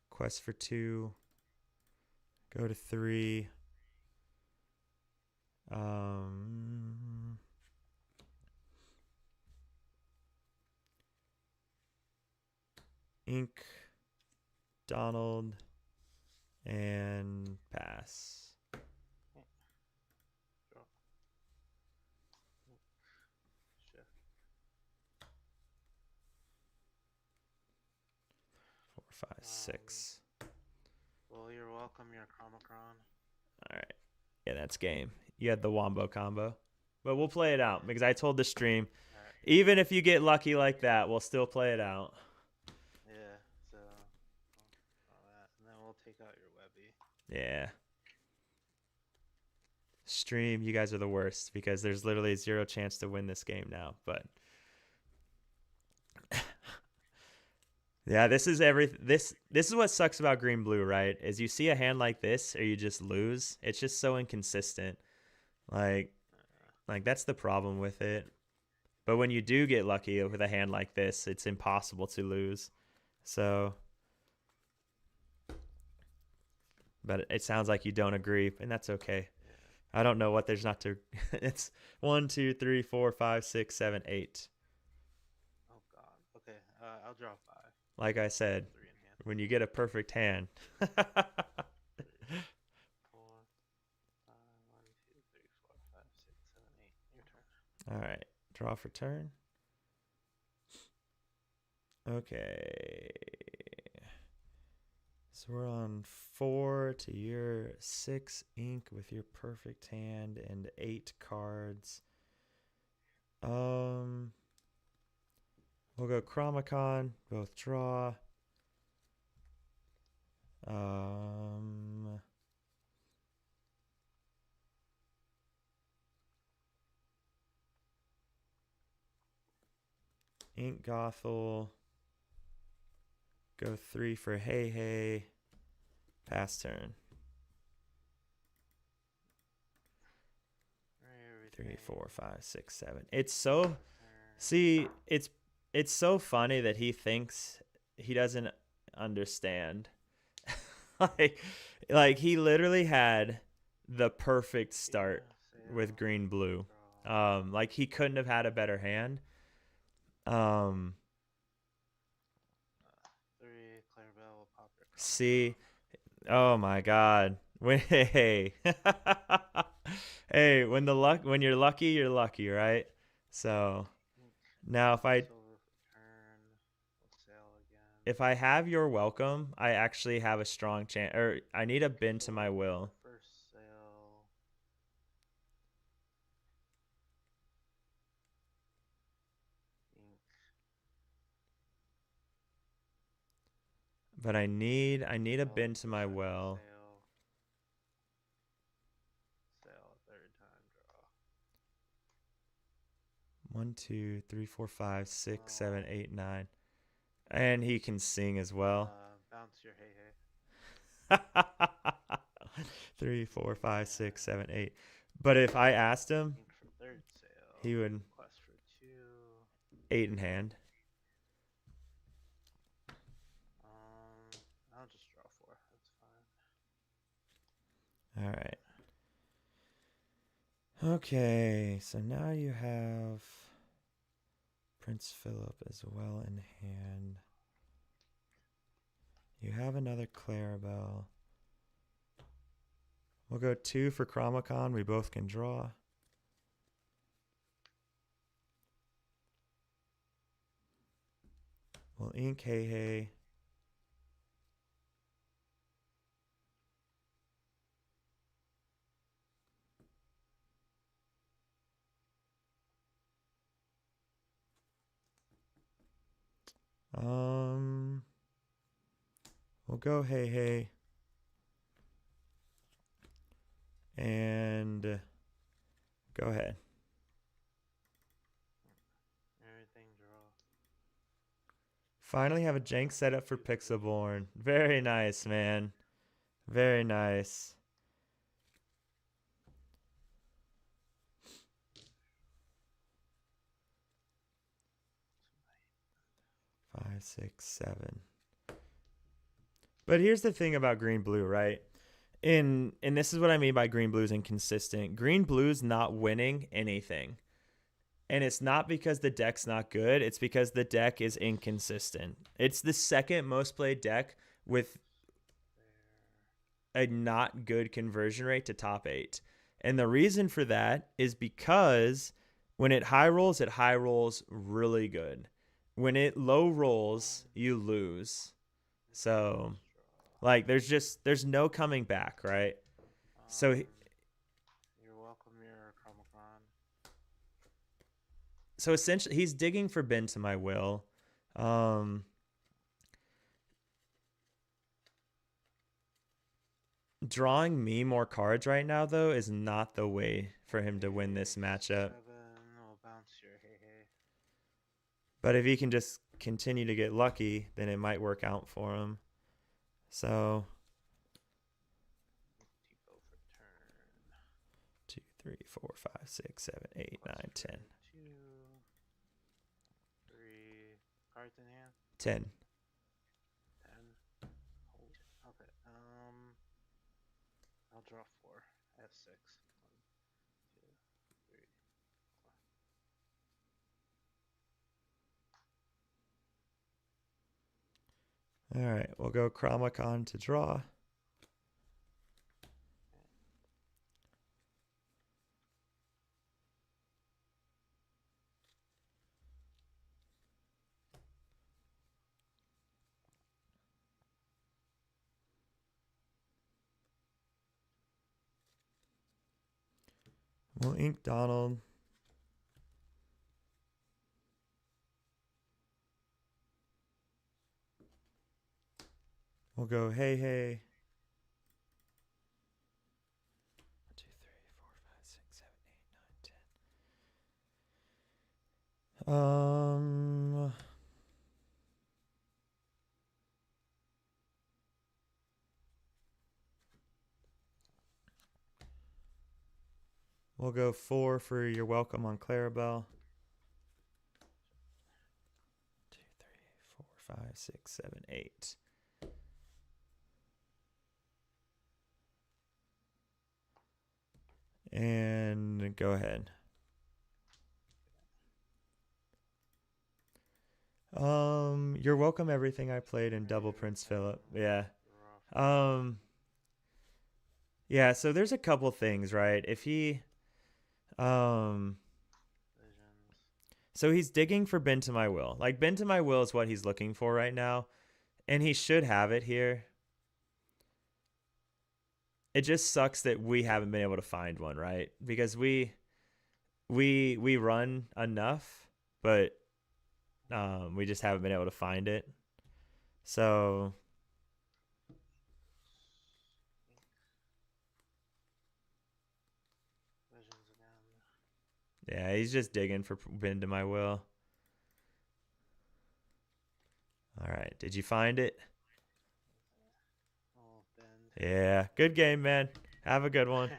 quest for 2. Go to 3. Ink, Donald, and pass. Draw. Shift. 4, 5, 6. Well, you're welcome, your Chromacron. All right. Yeah, that's game. You had the Wombo combo. But we'll play it out because I told the stream, Alright. even if you get lucky like that, we'll still play it out. Yeah, so all that. And then we'll take out your Webby. Yeah. Stream, you guys are the worst because there's literally 0 chance to win this game now. But yeah, this is what sucks about green blue, right? Is you see a hand like this or you just lose. It's just so inconsistent. Like that's the problem with it. But when you do get lucky with a hand like this, it's impossible to lose. So, but it sounds like you don't agree, and that's okay. Yeah. I don't know what there's not to. It's 1, 2, 3, 4, 5, 6, 7, 8. Oh God. Okay. I'll draw 5. Like I said, 3 in hand. when you get a perfect hand. 3, 4, 5. 1, 2, 3, 4, 5, 6, 7, 8. Your turn. All right, draw for turn. Okay. So we're on 4 to your 6 ink with your perfect hand and 8 cards. We'll go Chronicon, both draw. Ink Gothel. Go 3 for hey. Pass turn. 3, 4, 5, 6, 7. It's so see, it's so funny that he thinks he doesn't understand. like he literally had the perfect start with green blue. Like he couldn't have had a better hand. 3 Clarabelle will pop your See, oh my God. Hey, hey, when you're lucky, right? So now if I have Your Welcome, I actually have a strong chance, or I need a bend to my will. First sale. Ink. But I need a Oh, bin to my second well. Sail. Sail, third time draw. 1, 2, 3, 4, 5, 6, 7, Oh. 8, 9. And he can sing as well. Bounce your hey hey. 3, 4, 5, 6, 7, 8. But if I asked him, Ink for third sail. he would Quest for 2. 8 in hand. I'll just draw 4. That's fine. All right. Okay, so now you have Prince Philip as well in hand. You have another Clarabelle. We'll go 2 for Chromacon. We both can draw. We'll ink Hey Hey. We'll go Hey Hey. And go ahead. Everything draw. Finally have a jank set up for Pixelborn. Very nice, man. Very nice. Five, 6, 7. But here's the thing about green blue, right? And this is what I mean by green blue's inconsistent. Green blue's not winning anything. And it's not because the deck's not good, it's because the deck is inconsistent. It's the second most played deck with a not good conversion rate to top 8. And the reason for that is because when it high rolls really good. When it low rolls, you lose. So like there's no coming back, right? So You're welcome, your Chromacon. So essentially he's digging for bin to my will. Drawing me more cards right now though is not the way for him to win this matchup. 7. We'll bounce your hey hey. But if he can just continue to get lucky, then it might work out for him. So Depot for turn. 2, 3, 4, 5, 6, 7, 8, 9, 10. 2. 3. Cards in hand. 10. 10. Hold. Okay. I'll draw 4. I have 6. 1, 2, 3, 4. All right, we'll go Chromacon to draw. We'll ink Donald. We'll go hey hey. 1, 2, 3, 4, 5, 6, 7, 8, 9, 10. We'll go 4 for You're Welcome on Clarabelle. 2, 3, 4, 5, 6, 7, 8. And go ahead. You're welcome everything I played in Double Prince Philip. Yeah. Yeah, so there's a couple things, right? If he Visions. so he's digging for bin to my will. Like bin to my will is what he's looking for right now, and he should have it here. It just sucks that we haven't been able to find one, right? Because we run enough, but we just haven't been able to find it. So Yeah, he's just digging for bend to my will. All right, did you find it? Oh, bend. Yeah, good game, man. Have a good one.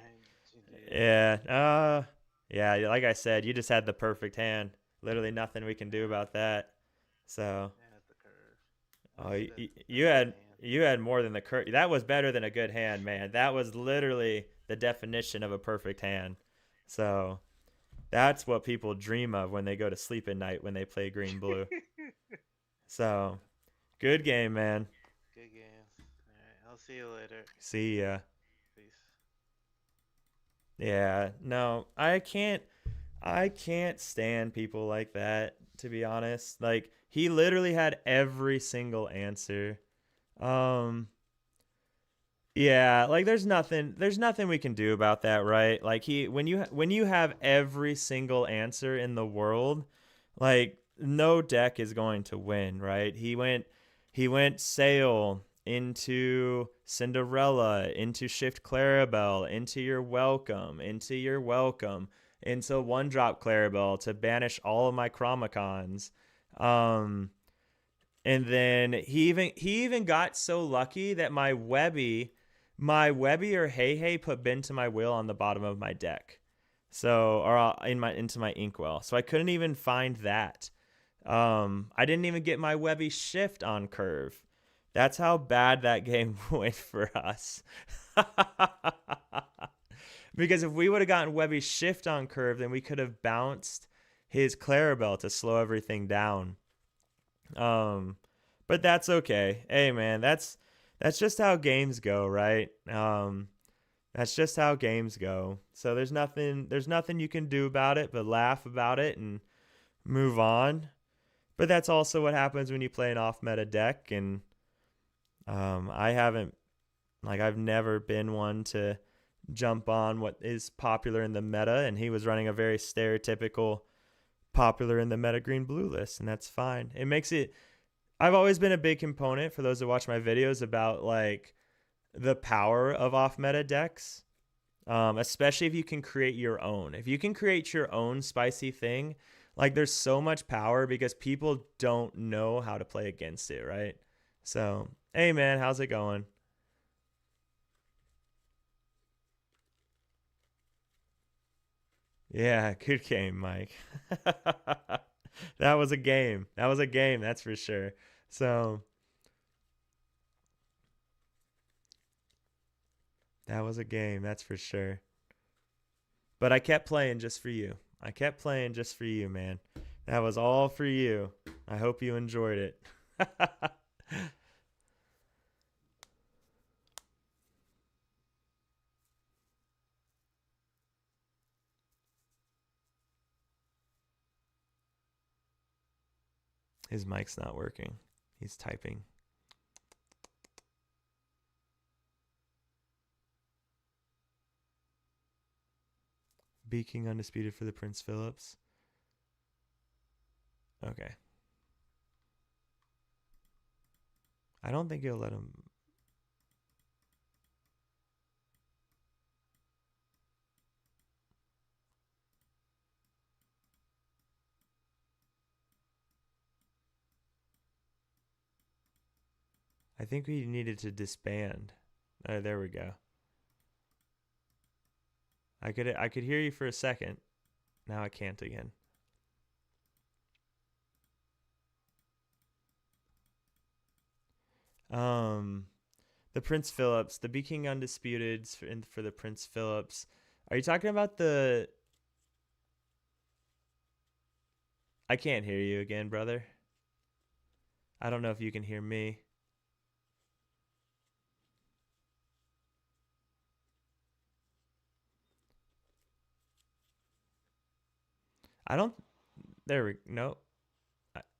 GG. Yeah, yeah, like I said, you just had the perfect hand. Literally nothing we can do about that. So, Yeah, at the curve. oh, That's you, that's you a good had hand. you had more than the curve. That was better than a good hand, man. That was literally the definition of a perfect hand. So, that's what people dream of when they go to sleep at night when they play green blue. So, good game, man. Good game. All right, I'll see you later. See ya. Peace. Yeah, no, I can't stand people like that, to be honest. Like he literally had every single answer. Um yeah, like there's nothing we can do about that, right? Like when you have every single answer in the world, like no deck is going to win, right? He went Sail into Cinderella, into Shift Clarabelle, into your welcome, into one drop Clarabelle to banish all of my Chromacons. Um and then he even got so lucky that my Webby or Hey Hey put Bend to my will on the bottom of my deck. So or into my Inkwell. So I couldn't even find that. I didn't even get my Webby shift on curve. That's how bad that game went for us. Because if we would have gotten Webby shift on curve, then we could have bounced his Clarabelle to slow everything down. Um, but that's okay. Hey man, that's just how games go, right? That's just how games go. So there's nothing you can do about it but laugh about it and move on. But that's also what happens when you play an off meta deck and I've never been one to jump on what is popular in the meta, and he was running a very stereotypical popular in the meta green blue list, and that's fine. It makes it I've always been a big component for those that watch my videos about like the power of off meta decks, especially if you can create your own. If you can create your own spicy thing, like there's so much power because people don't know how to play against it, right? So, hey man, how's it going? Yeah, good game, Mike. That was a game. That was a game, that's for sure. So, that was a game, that's for sure. But I kept playing just for you. I kept playing just for you, man. That was all for you. I hope you enjoyed it. His mic's not working. He's typing. Beaking undisputed for the Prince Phillips. Okay. I don't think he'll let him. I think we needed to disband. There we go. I could hear you for a second. Now I can't again. The Prince Phillips, the Beaking Undisputed for the Prince Phillips. Are you talking about the? I can't hear you again, brother. I don't know if you can hear me. I don't. There we. Nope.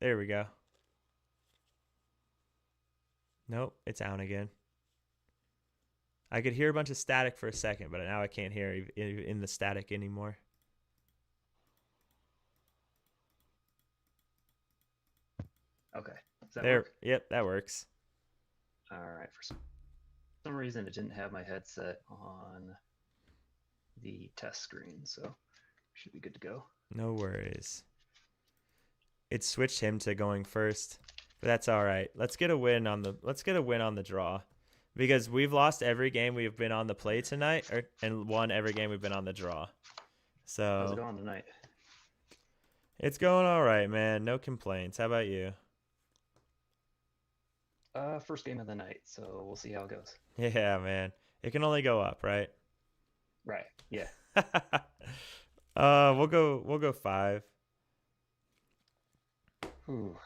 There we go. Nope. It's out again. I could hear a bunch of static for a second, but now I can't hear in the static anymore. Okay. Does that There. work? Yep, that works. All right. For some reason, it didn't have my headset on the test screen, so should be good to go. No worries. It switched him to going first, but that's all right. Let's get a win on the draw, because we've lost every game we've been on the play tonight, and won every game we've been on the draw. How's So it going tonight? it's going all right, man. No complaints. How about you? First game of the night, so we'll see how it goes. Yeah, man. It can only go up, right? Right. Yeah. We'll go 5. Ooh.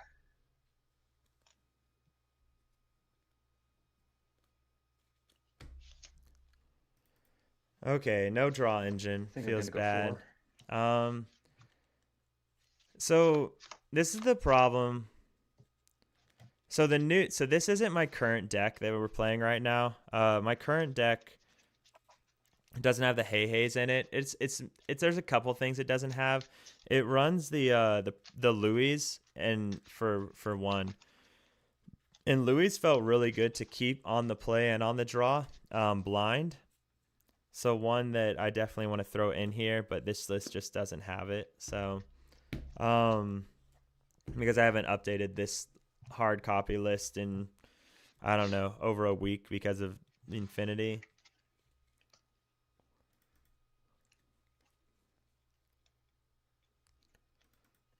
Okay, no draw engine. I think Feels I'm gonna go bad. 4. So this is the problem. So this isn't my current deck that we're playing right now. My current deck doesn't have the Hey-Heys in it. It's there's a couple things it doesn't have. It runs the Louis and for one. And Louis felt really good to keep on the play and on the draw, blind. So one that I definitely want to throw in here, but this list just doesn't have it. So, because I haven't updated this hard copy list in, I don't know, over a week because of Infinity.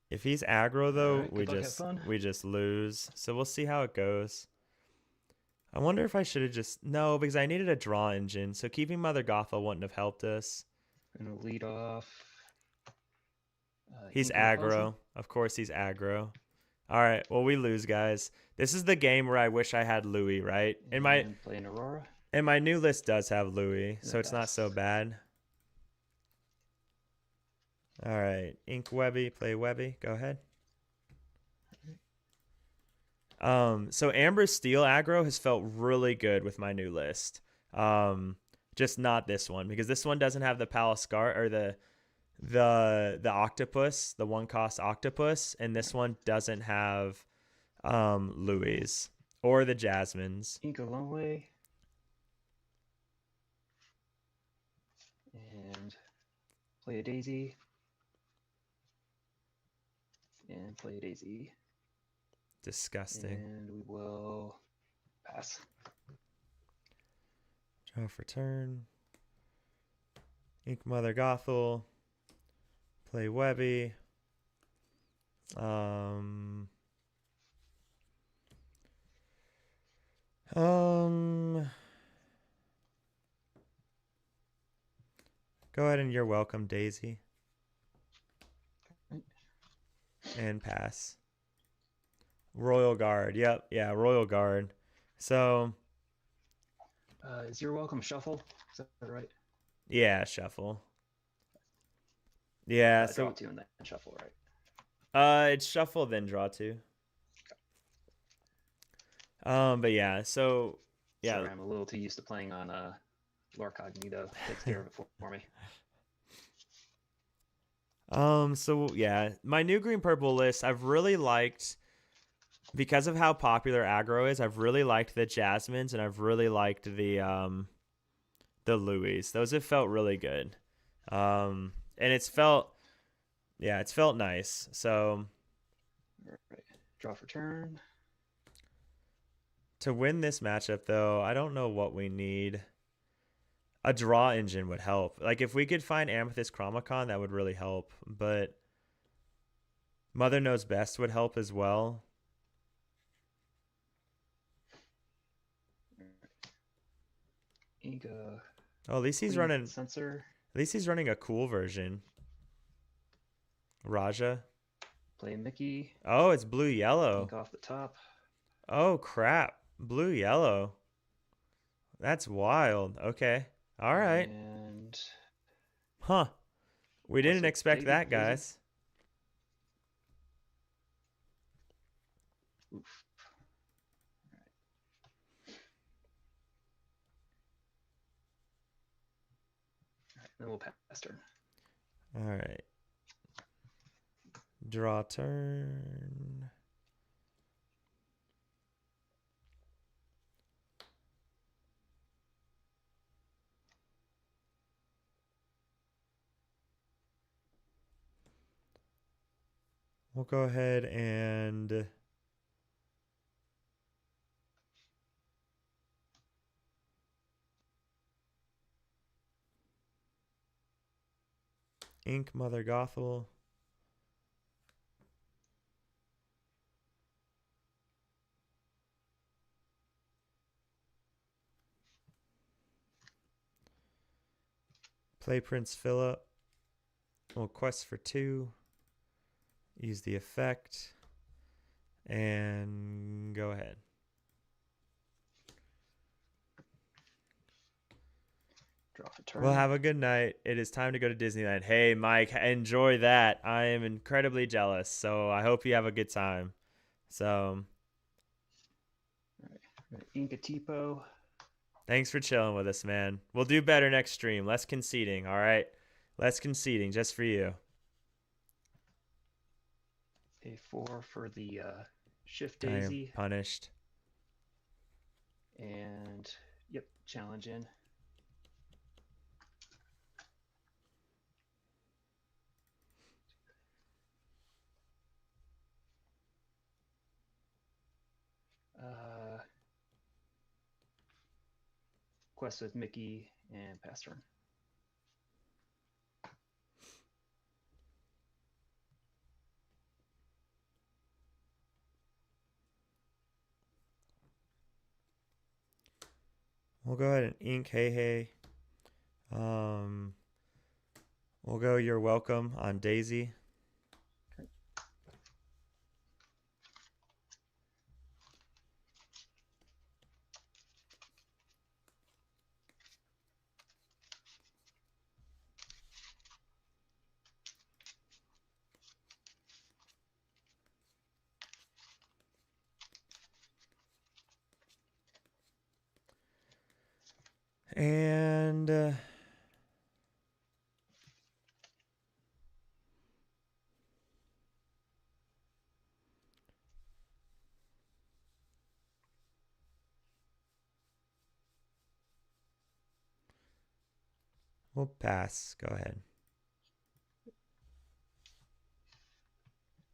If he's aggro though, Alright, good luck, have fun. we just lose. So we'll see how it goes. I wonder if I should have no, because I needed a draw engine. So keeping Mother Gothel wouldn't have helped us. Gonna lead off. He's Ink and Puzzle. aggro. Of course he's aggro. All right, well we lose, guys. This is the game where I wish I had Louis, right? And play an Aurora. my new list does have Louis, so it's not pass. so bad. All right, Ink Webby, play Webby. Go ahead. So Amber Steel aggro has felt really good with my new list. Just not this one, because this one doesn't have the Paliscar or the octopus, the 1-cost octopus, and this one doesn't have Louis or the Jasmines. Ink a long way. And play a Daisy. And play a Daisy. Disgusting. And we will pass. Draw for turn. Ink Mother Gothel. Play Webby. Go ahead and you're welcome, Daisy. And pass. Royal Guard. Yep. Yeah, Royal Guard. So, Is your welcome shuffle? Is that right? yeah, shuffle. Yeah, Draw so 2 and then shuffle, right? it's shuffle then draw 2. But yeah, so yeah. Sorry, I'm a little too used to playing on Lore Cognito. Takes care of it for me. So yeah, my new green purple list I've really liked because of how popular aggro is. I've really liked the Jasmines and I've really liked the Louis. Those have felt really good. And it's felt nice. So All right. Draw for turn. to win this matchup though, I don't know what we need. A draw engine would help. Like if we could find Amethyst Chromacon, that would really help. But Mother Knows Best would help as well. Ego. Oh, at least he's running. Sensor. At least he's running a cool version. Raja. Play Mickey. Oh, it's blue yellow. Ink off the top. Oh crap, blue yellow. That's wild. Okay. All right. And Huh. We didn't it expect Baby that, Vision? guys. oof. All right, then we'll pass turn. All right. Draw turn. We'll go ahead and ink Mother Gothel. Play Prince Philip. We'll quest for 2. Use the effect. And go ahead. Draw a turn. Well, have a good night. It is time to go to Disneyland. Hey, Mike, enjoy that. I am incredibly jealous. So I hope you have a good time. So Ink a Tipo. thanks for chilling with us, man. We'll do better next stream. Less conceding, all right? Less conceding, just for you. Pay 4 for the Shift I am Daisy. punished. And, yep, challenge in. Quest with Mickey and pass turn. We'll go ahead and ink Hey Hey. We'll go You're Welcome on Daisy. And we'll pass. Go ahead.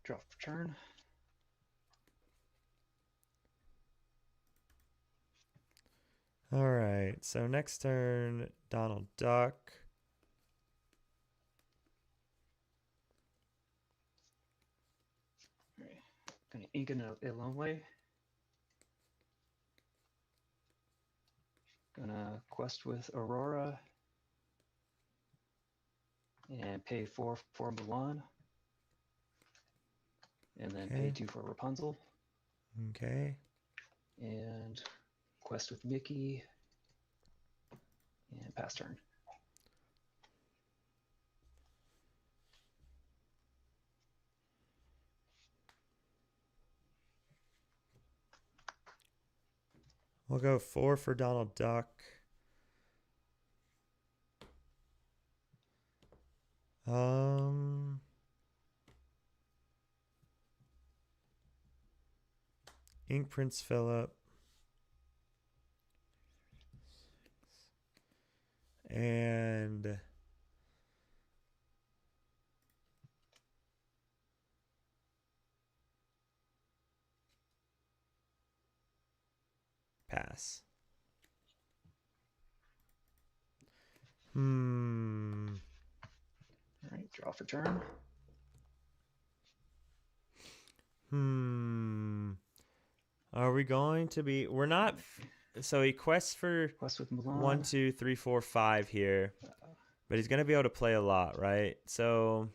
Draw for turn. All right. So next turn, Donald Duck. All right. Gonna ink in a lone way. Gonna quest with Aurora. And pay 4 for Mulan. And then pay Okay. 2 for Rapunzel. Okay. And quest with Mickey. And pass turn. We'll go 4 for Donald Duck. Ink Prince Philip. And pass. All right, draw for turn. Are we going to be? We're not. So he quests for Quest with Mulan. 1, 2, 3, 4, 5 here, but he's gonna be able to play a lot, right? So,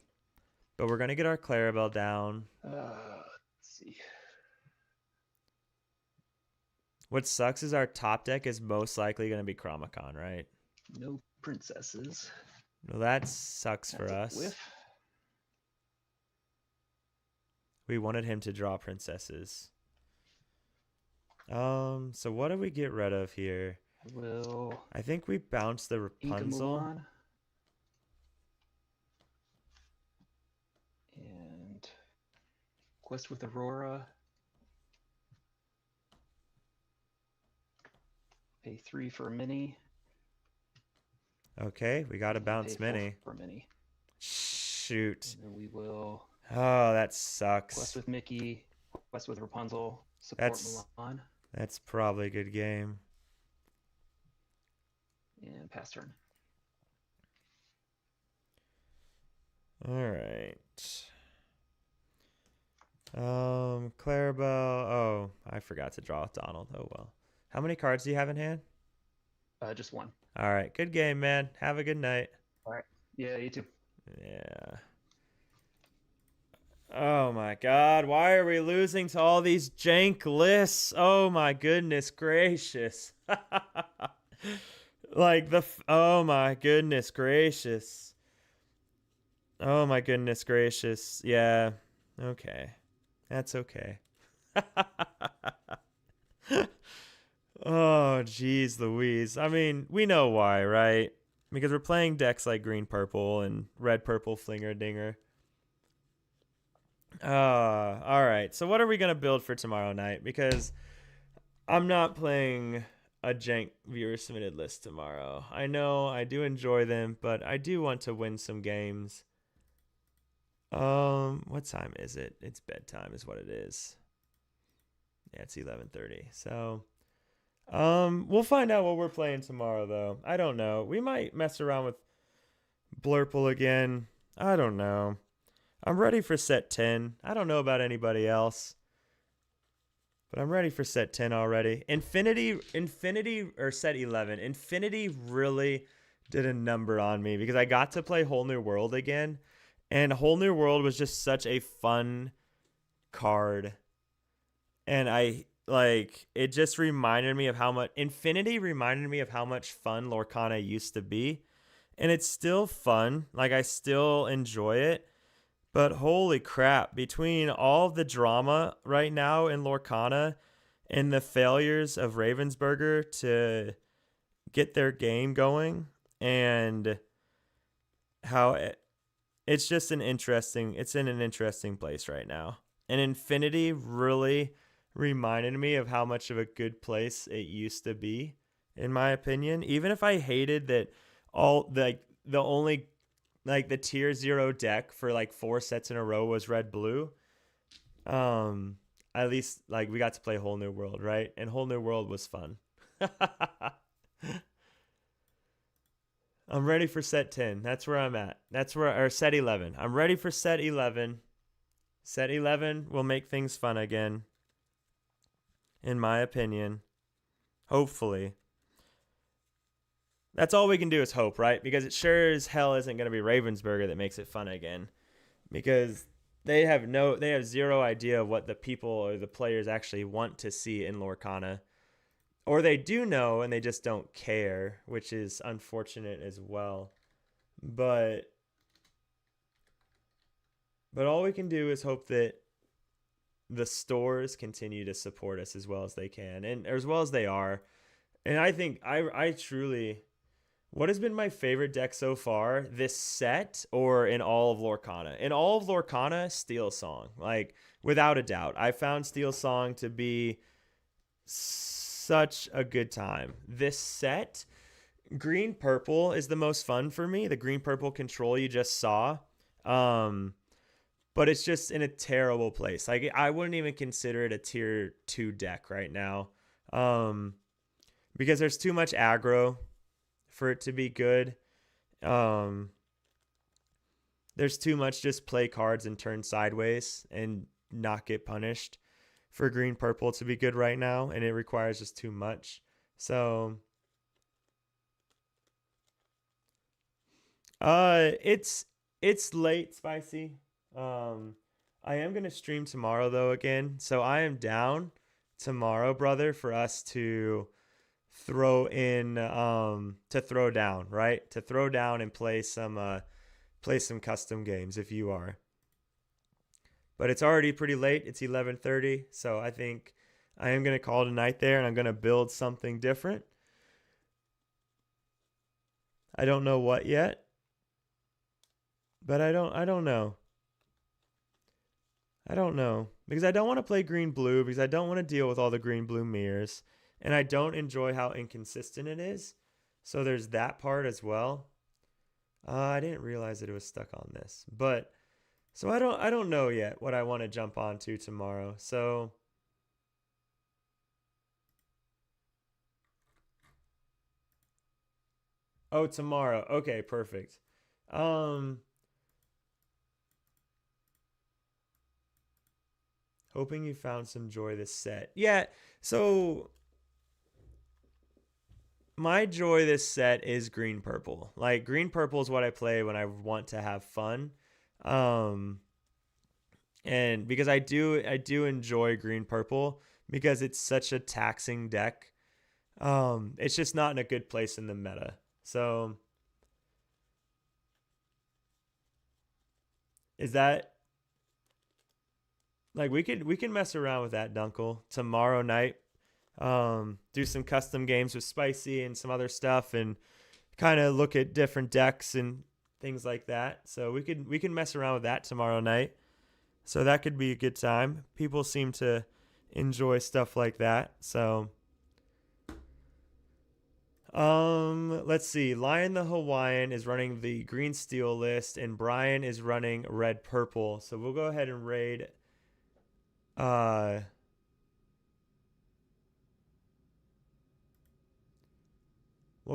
but we're gonna get our Clarabelle down. Let's see. What sucks is our top deck is most likely gonna be Chromacon, right? No princesses. Well, that sucks for That's a us. whiff. We wanted him to draw princesses. So what do we get rid of here? Will I think we bounce the ink a Rapunzel. Mulan. And quest with Aurora. Pay 3 for Minnie. Okay, we got to and bounce pay 4 Minnie. for Minnie. Shoot. And then we will Oh, that Quest sucks. with Mickey, Quest with Rapunzel, support That's Mulan, that's probably a good game. and pass turn. All right. Clarabelle. Oh, I forgot to draw with Donald. Oh well. How many cards do you have in hand? Just one. All right. Good game, man. Have a good night. All right. Yeah, you too. Yeah. Oh my god, why are we losing to all these jank lists? Oh my goodness gracious. Like oh my goodness gracious. Oh my goodness gracious. Yeah. Okay. That's okay. Oh jeez Louise. I mean, we know why, right? Because we're playing decks like green purple and red purple flinger dinger. All right. So what are we gonna build for tomorrow night? Because I'm not playing a jank viewer submitted list tomorrow. I know I do enjoy them, but I do want to win some games. What time is it? It's bedtime, is what it is. Yeah, it's 11:30. So, we'll find out what we're playing tomorrow, though. I don't know. We might mess around with Blurple again. I don't know. I'm ready for set 10. I don't know about anybody else, but I'm ready for set 10 already. Infinity or set 11. Infinity really did a number on me because I got to play Whole New World again, and Whole New World was just such a fun card. And it just reminded me of how much Infinity reminded me of how much fun Lorcana used to be. And it's still fun. Like, I still enjoy it. But holy crap, between all the drama right now in Lorcana and the failures of Ravensburger to get their game going, and how it's just it's in an interesting place right now. And Infinity really reminded me of how much of a good place it used to be, in my opinion. Even if I hated that the only the tier 0 deck for 4 sets in a row was red blue, at least we got to play Whole New World, right? And Whole New World was fun. I'm ready for set 10. That's where I'm at. Or set 11. I'm ready for set 11. Set 11 will make things fun again, in my opinion. Hopefully. That's all we can do is hope, right? Because it sure as hell isn't going to be Ravensburger that makes it fun again. Because they have zero idea of what the people or the players actually want to see in Lorcana. Or they do know and they just don't care, which is unfortunate as well. But all we can do is hope that the stores continue to support us as well as they can, and as well as they are. And I think I truly, what has been my favorite deck so far this set or in all of Lorcana? In all of Lorcana, Steel Song. Without a doubt. I found Steel Song to be such a good time. This set, green purple is the most fun for me. The green purple control you just saw. But it's just in a terrible place. I wouldn't even consider it a tier 2 deck right now. Because there's too much aggro for it to be good. There's too much just play cards and turn sideways and not get punished for green purple to be good right now, and it requires just too much. So it's late, Spicy. I am gonna stream tomorrow though again, so I am down tomorrow, brother, for us to throw down, right? To throw down and play some custom games if you are. But it's already pretty late. It's 11:30, so I think I am gonna call tonight there, and I'm gonna build something different. I don't know what yet, but I don't know. I don't know, because I don't want to play green-blue, because I don't want to deal with all the green-blue mirrors, and I don't enjoy how inconsistent it is. So there's that part as well. I didn't realize that it was stuck on this, but So I don't know yet what I want to jump onto tomorrow. So oh, tomorrow. Okay, perfect. Hoping you found some joy this set. Yeah, so my joy this set is green purple. Like green purple is what I play when I want to have fun. Um and because I do enjoy green purple because it's such a taxing deck. It's just not in a good place in the meta. So is that like we can mess around with that, Dunkel, tomorrow night. Do some custom games with Spicy and some other stuff and kind of look at different decks and things like that. So we can mess around with that tomorrow night. So that could be a good time. People seem to enjoy stuff like that. So let's see. Lion the Hawaiian is running the green steel list and Brian is running red purple. So we'll go ahead and raid we'll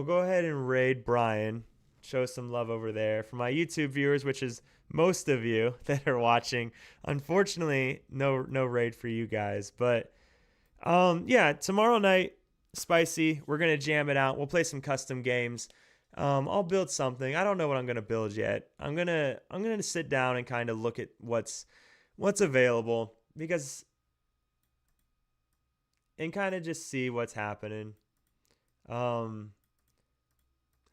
go ahead and raid Brian. Show some love over there. For my YouTube viewers, which is most of you that are watching, unfortunately, no raid for you guys. But yeah, tomorrow night, Spicy, we're gonna jam it out. We'll play some custom games. I'll build something. I don't know what I'm gonna build yet. I'm gonna sit down and kind of look at what's available because and kind of just see what's happening.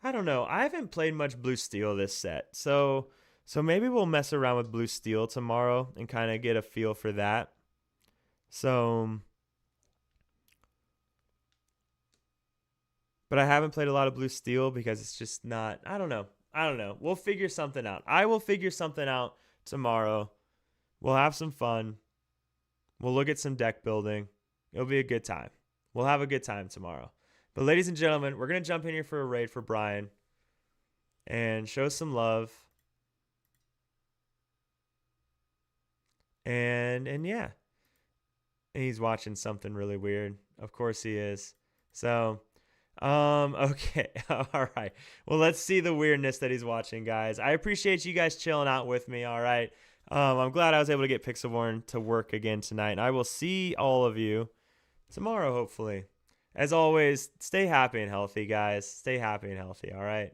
I don't know. I haven't played much Blue Steel this set. So maybe we'll mess around with Blue Steel tomorrow and kind of get a feel for that. So but I haven't played a lot of Blue Steel because it's just not, I don't know. We'll figure something out. I will figure something out tomorrow. We'll have some fun. We'll look at some deck building. It'll be a good time. We'll have a good time tomorrow. But ladies and gentlemen, we're going to jump in here for a raid for Brian and show some love. And yeah. And he's watching something really weird. Of course he is. So, okay. All right. Well, let's see the weirdness that he's watching, guys. I appreciate you guys chilling out with me. All right. I'm glad I was able to get Pixelborn to work again tonight. And I will see all of you tomorrow, hopefully. As always, stay happy and healthy, guys. Stay happy and healthy, all right?